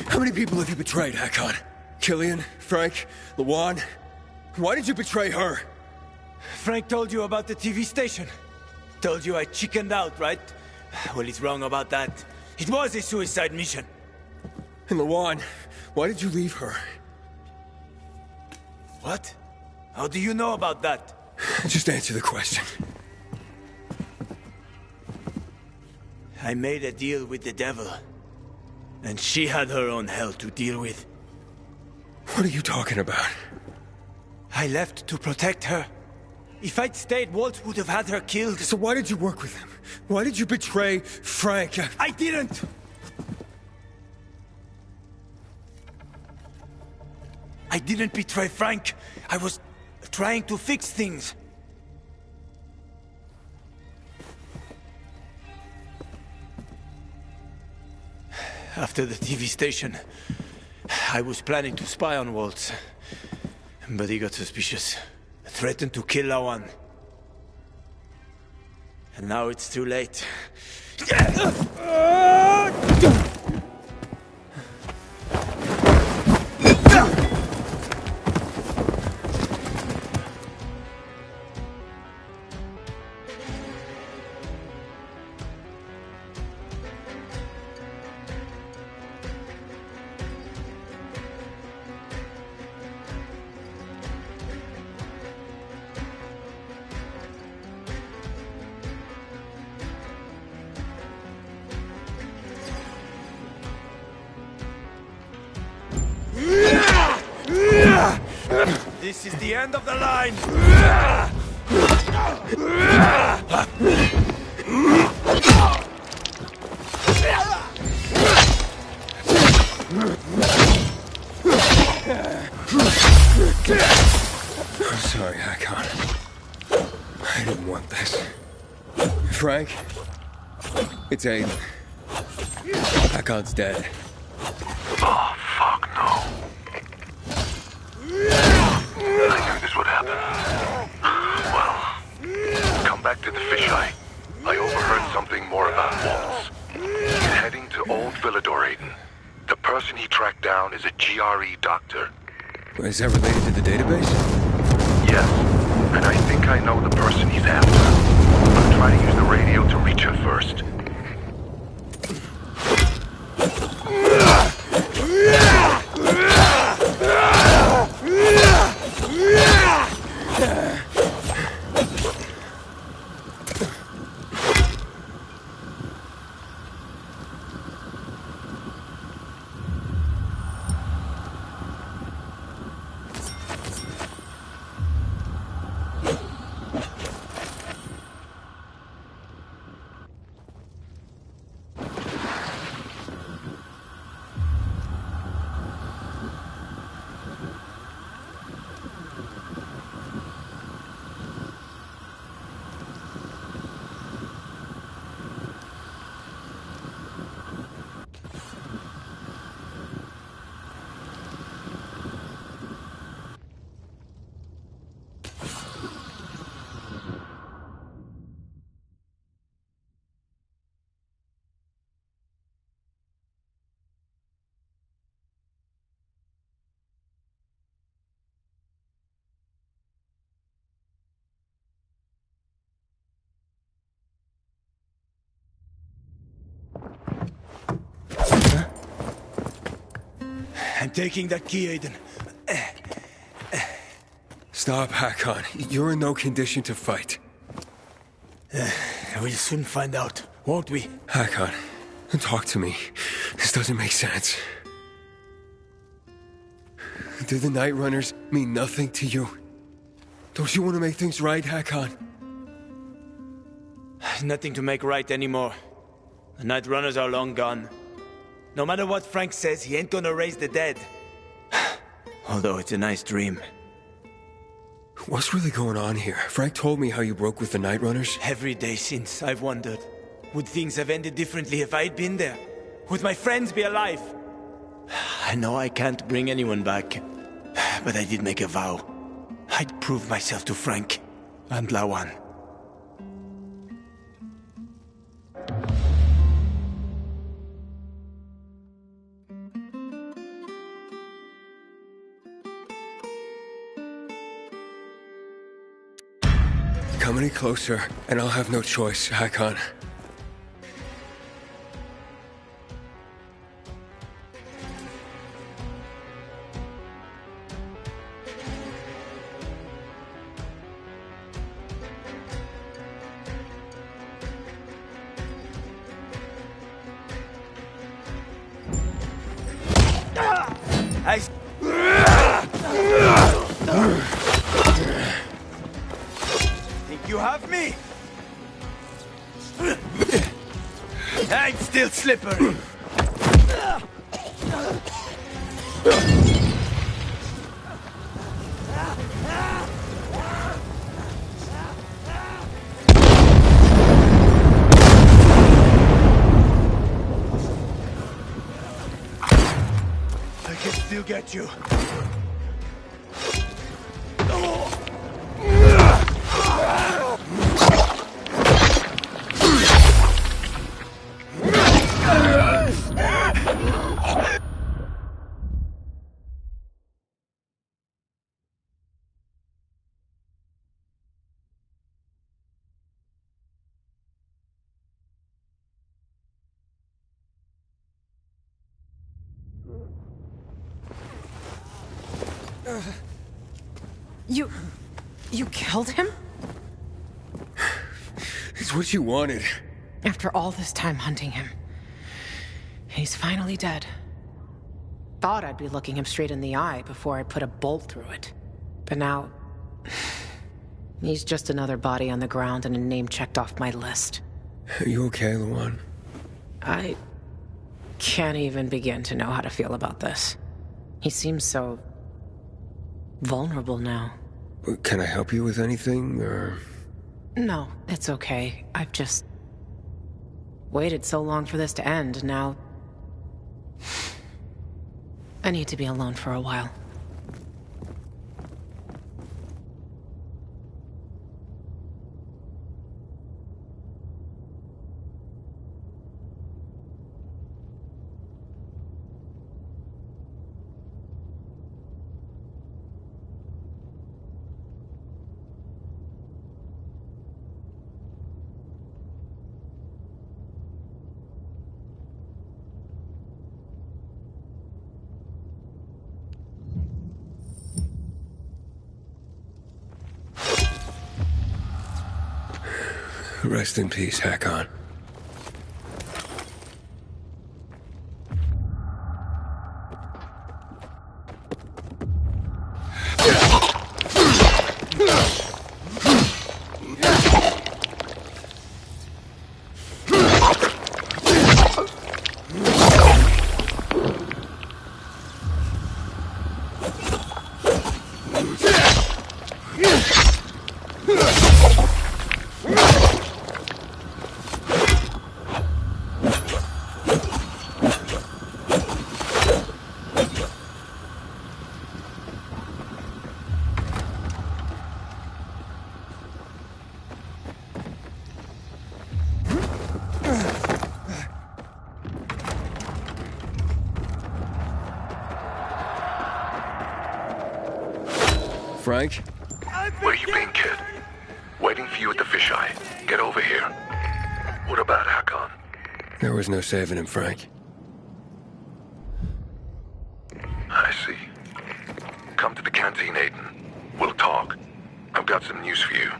[SPEAKER 1] How many people have you betrayed, Hakon? Killian? Frank? Lawan? Why did you betray her?
[SPEAKER 14] Frank told you about the TV station. Told you I chickened out, right? Well, he's wrong about that. It was a suicide mission.
[SPEAKER 1] And Lawan, why did you leave her?
[SPEAKER 14] What? How do you know about that?
[SPEAKER 1] Just answer the question.
[SPEAKER 14] I made a deal with the devil. And she had her own hell to deal with.
[SPEAKER 1] What are you talking about?
[SPEAKER 14] I left to protect her. If I'd stayed, Walt would have had her killed.
[SPEAKER 1] So why did you work with him? Why did you betray Frank?
[SPEAKER 14] I didn't! I didn't betray Frank. I was trying to fix things. After the TV station, I was planning to spy on Waltz. But he got suspicious. Threatened to kill Lawan. And now it's too late. This is the end of the line!
[SPEAKER 1] I'm sorry, Hakon. I didn't want this. Frank? It's Aiden. Hakon's dead.
[SPEAKER 2] Oh, fuck no. I knew this would happen. Well, come back to the fisheye. I overheard something more about Waltz. He's heading to Old Villador, Aiden. The person he tracked down is a GRE doctor.
[SPEAKER 1] Is that related to the database?
[SPEAKER 2] Yes, and I think I know the person he's after. I'll try to use the radio to reach her first.
[SPEAKER 14] I'm taking that key, Aiden.
[SPEAKER 1] Stop, Hakon. You're in no condition to fight.
[SPEAKER 14] We'll soon find out, won't we?
[SPEAKER 1] Hakon, talk to me. This doesn't make sense. Do the Night Runners mean nothing to you? Don't you want to make things right, Hakon?
[SPEAKER 14] Nothing to make right anymore. The Night Runners are long gone. No matter what Frank says, he ain't gonna raise the dead. Although it's a nice dream.
[SPEAKER 1] What's really going on here? Frank told me how you broke with the Night Runners.
[SPEAKER 14] Every day since, I've wondered. Would things have ended differently if I'd been there? Would my friends be alive? I know I can't bring anyone back. But I did make a vow. I'd prove myself to Frank and Lawan.
[SPEAKER 1] Come any closer, and I'll have no choice, Hakon.
[SPEAKER 14] Have me! I'm still slippery! I can still get you.
[SPEAKER 15] You killed him?
[SPEAKER 1] It's what you wanted.
[SPEAKER 15] After all this time hunting him, he's finally dead. Thought I'd be looking him straight in the eye before I put a bolt through it. But now, he's just another body on the ground and a name checked off my list.
[SPEAKER 1] Are you okay, Luan?
[SPEAKER 15] I can't even begin to know how to feel about this. He seems so vulnerable now.
[SPEAKER 1] Can I help you with anything, or...?
[SPEAKER 15] No, it's okay. I've just waited so long for this to end, now I need to be alone for a while.
[SPEAKER 1] Rest in peace, Hakon. Frank?
[SPEAKER 2] Where you been, kid? Waiting for you at the fisheye. Get over here. What about Hakon?
[SPEAKER 1] There was no saving him, Frank.
[SPEAKER 2] I see. Come to the canteen, Aiden. We'll talk. I've got some news for you.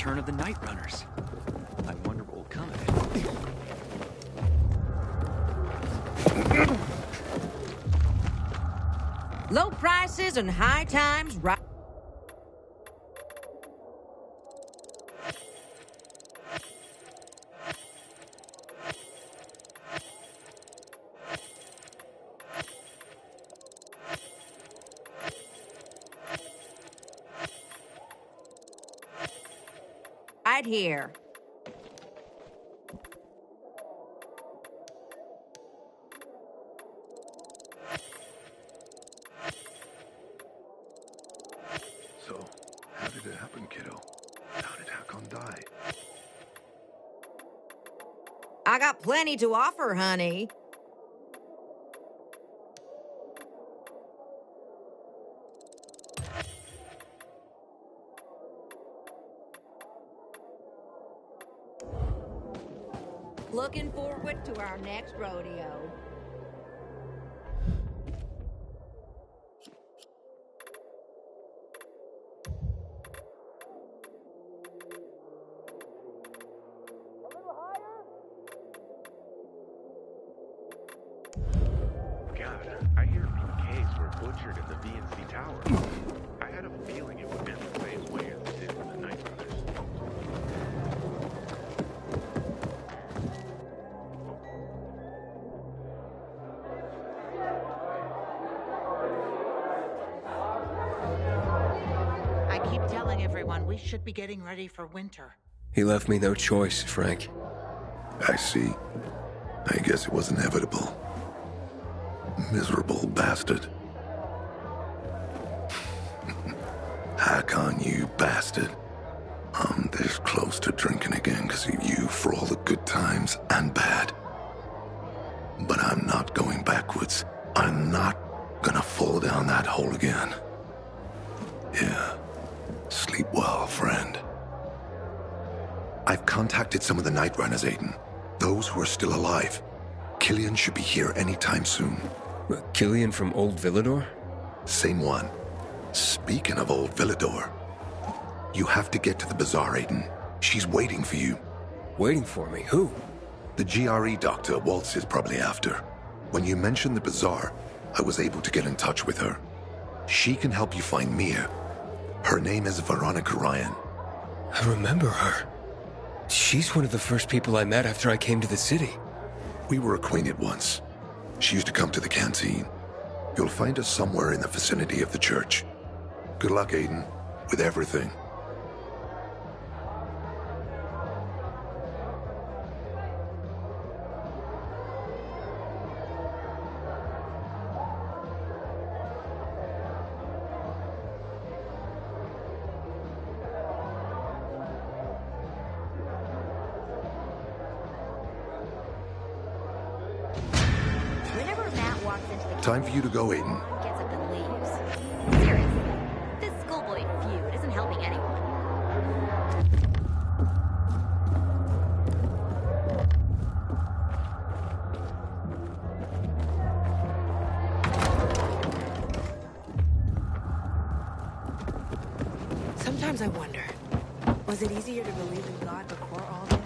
[SPEAKER 7] return of the Night Runners. I wonder what will come of it.
[SPEAKER 11] Low prices and high times, right? Right here.
[SPEAKER 2] So, how did it happen, kiddo? How did Hakon die?
[SPEAKER 11] I got plenty to offer, honey. Looking forward to our next rodeo.
[SPEAKER 6] God, I hear PKs were butchered in the VNC Tower. I had a feeling it would end the same way as it did with the Night Runners.
[SPEAKER 10] I keep telling everyone we should be getting ready for winter.
[SPEAKER 1] He left me no choice, Frank.
[SPEAKER 2] I see. I guess it was inevitable. Miserable bastard. Hakon, you bastard. I'm this close to drinking again because of you for all the good times and bad. But I'm not going backwards. I'm not gonna fall down that hole again. Yeah. Sleep well, friend. I've contacted some of the Night Runners, Aiden. Those who are still alive. Killian should be here anytime soon.
[SPEAKER 1] Killian from Old Villador?
[SPEAKER 2] Same one. Speaking of Old Villador, you have to get to the bazaar, Aiden. She's waiting for you.
[SPEAKER 1] Waiting for me? Who?
[SPEAKER 2] The GRE doctor Waltz is probably after. When you mentioned the bazaar, I was able to get in touch with her. She can help you find Mia. Her name is Veronica Ryan.
[SPEAKER 1] I remember her. She's one of the first people I met after I came to the city.
[SPEAKER 2] We were acquainted once. She used to come to the canteen. You'll find her somewhere in the vicinity of the church. Good luck, Aiden, with everything.
[SPEAKER 9] Whenever Matt walks into the
[SPEAKER 2] Time for you to go, Aiden.
[SPEAKER 9] gets up and leaves. Seriously, this schoolboy feud isn't helping anyone.
[SPEAKER 15] Sometimes I wonder, was it easier to believe in God before all this?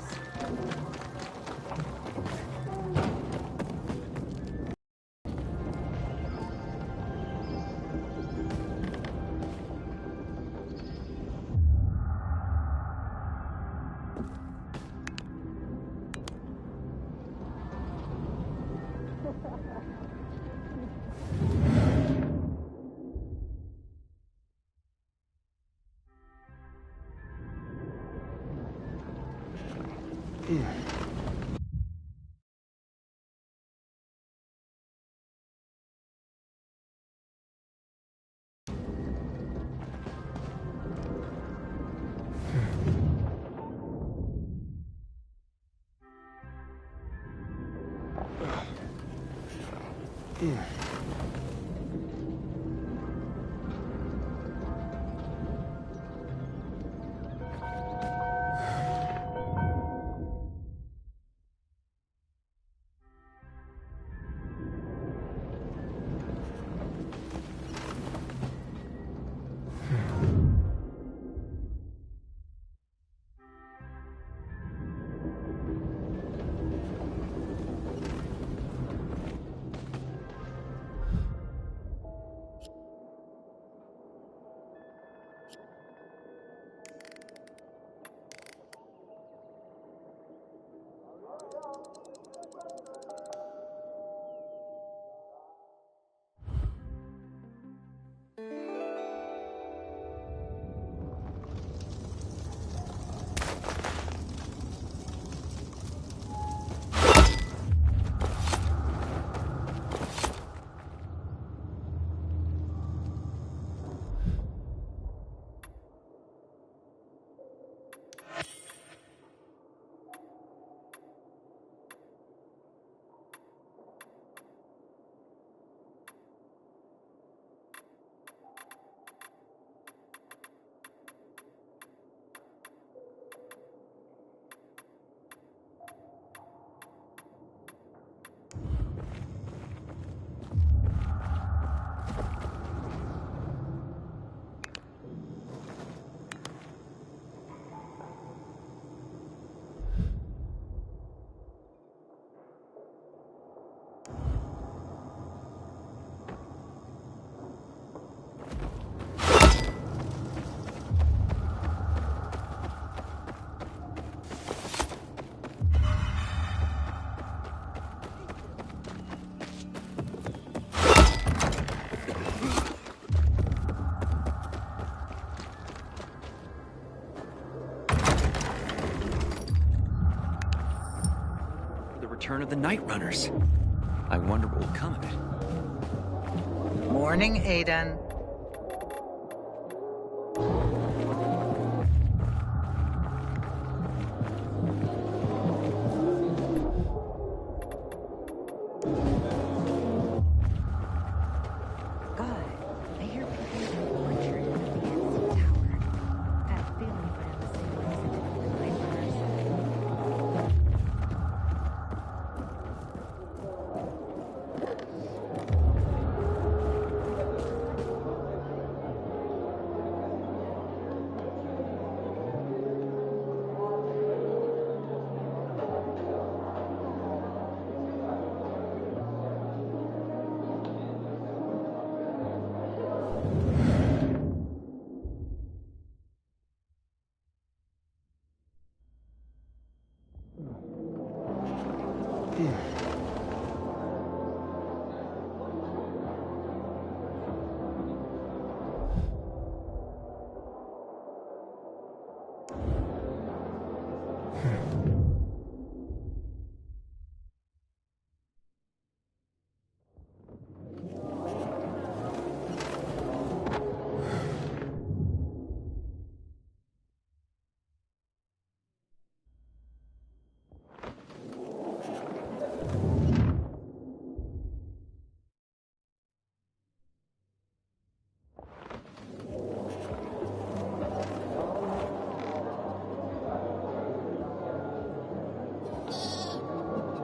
[SPEAKER 13] return of the Night Runners. I wonder what will come of it.
[SPEAKER 16] Morning, Aiden.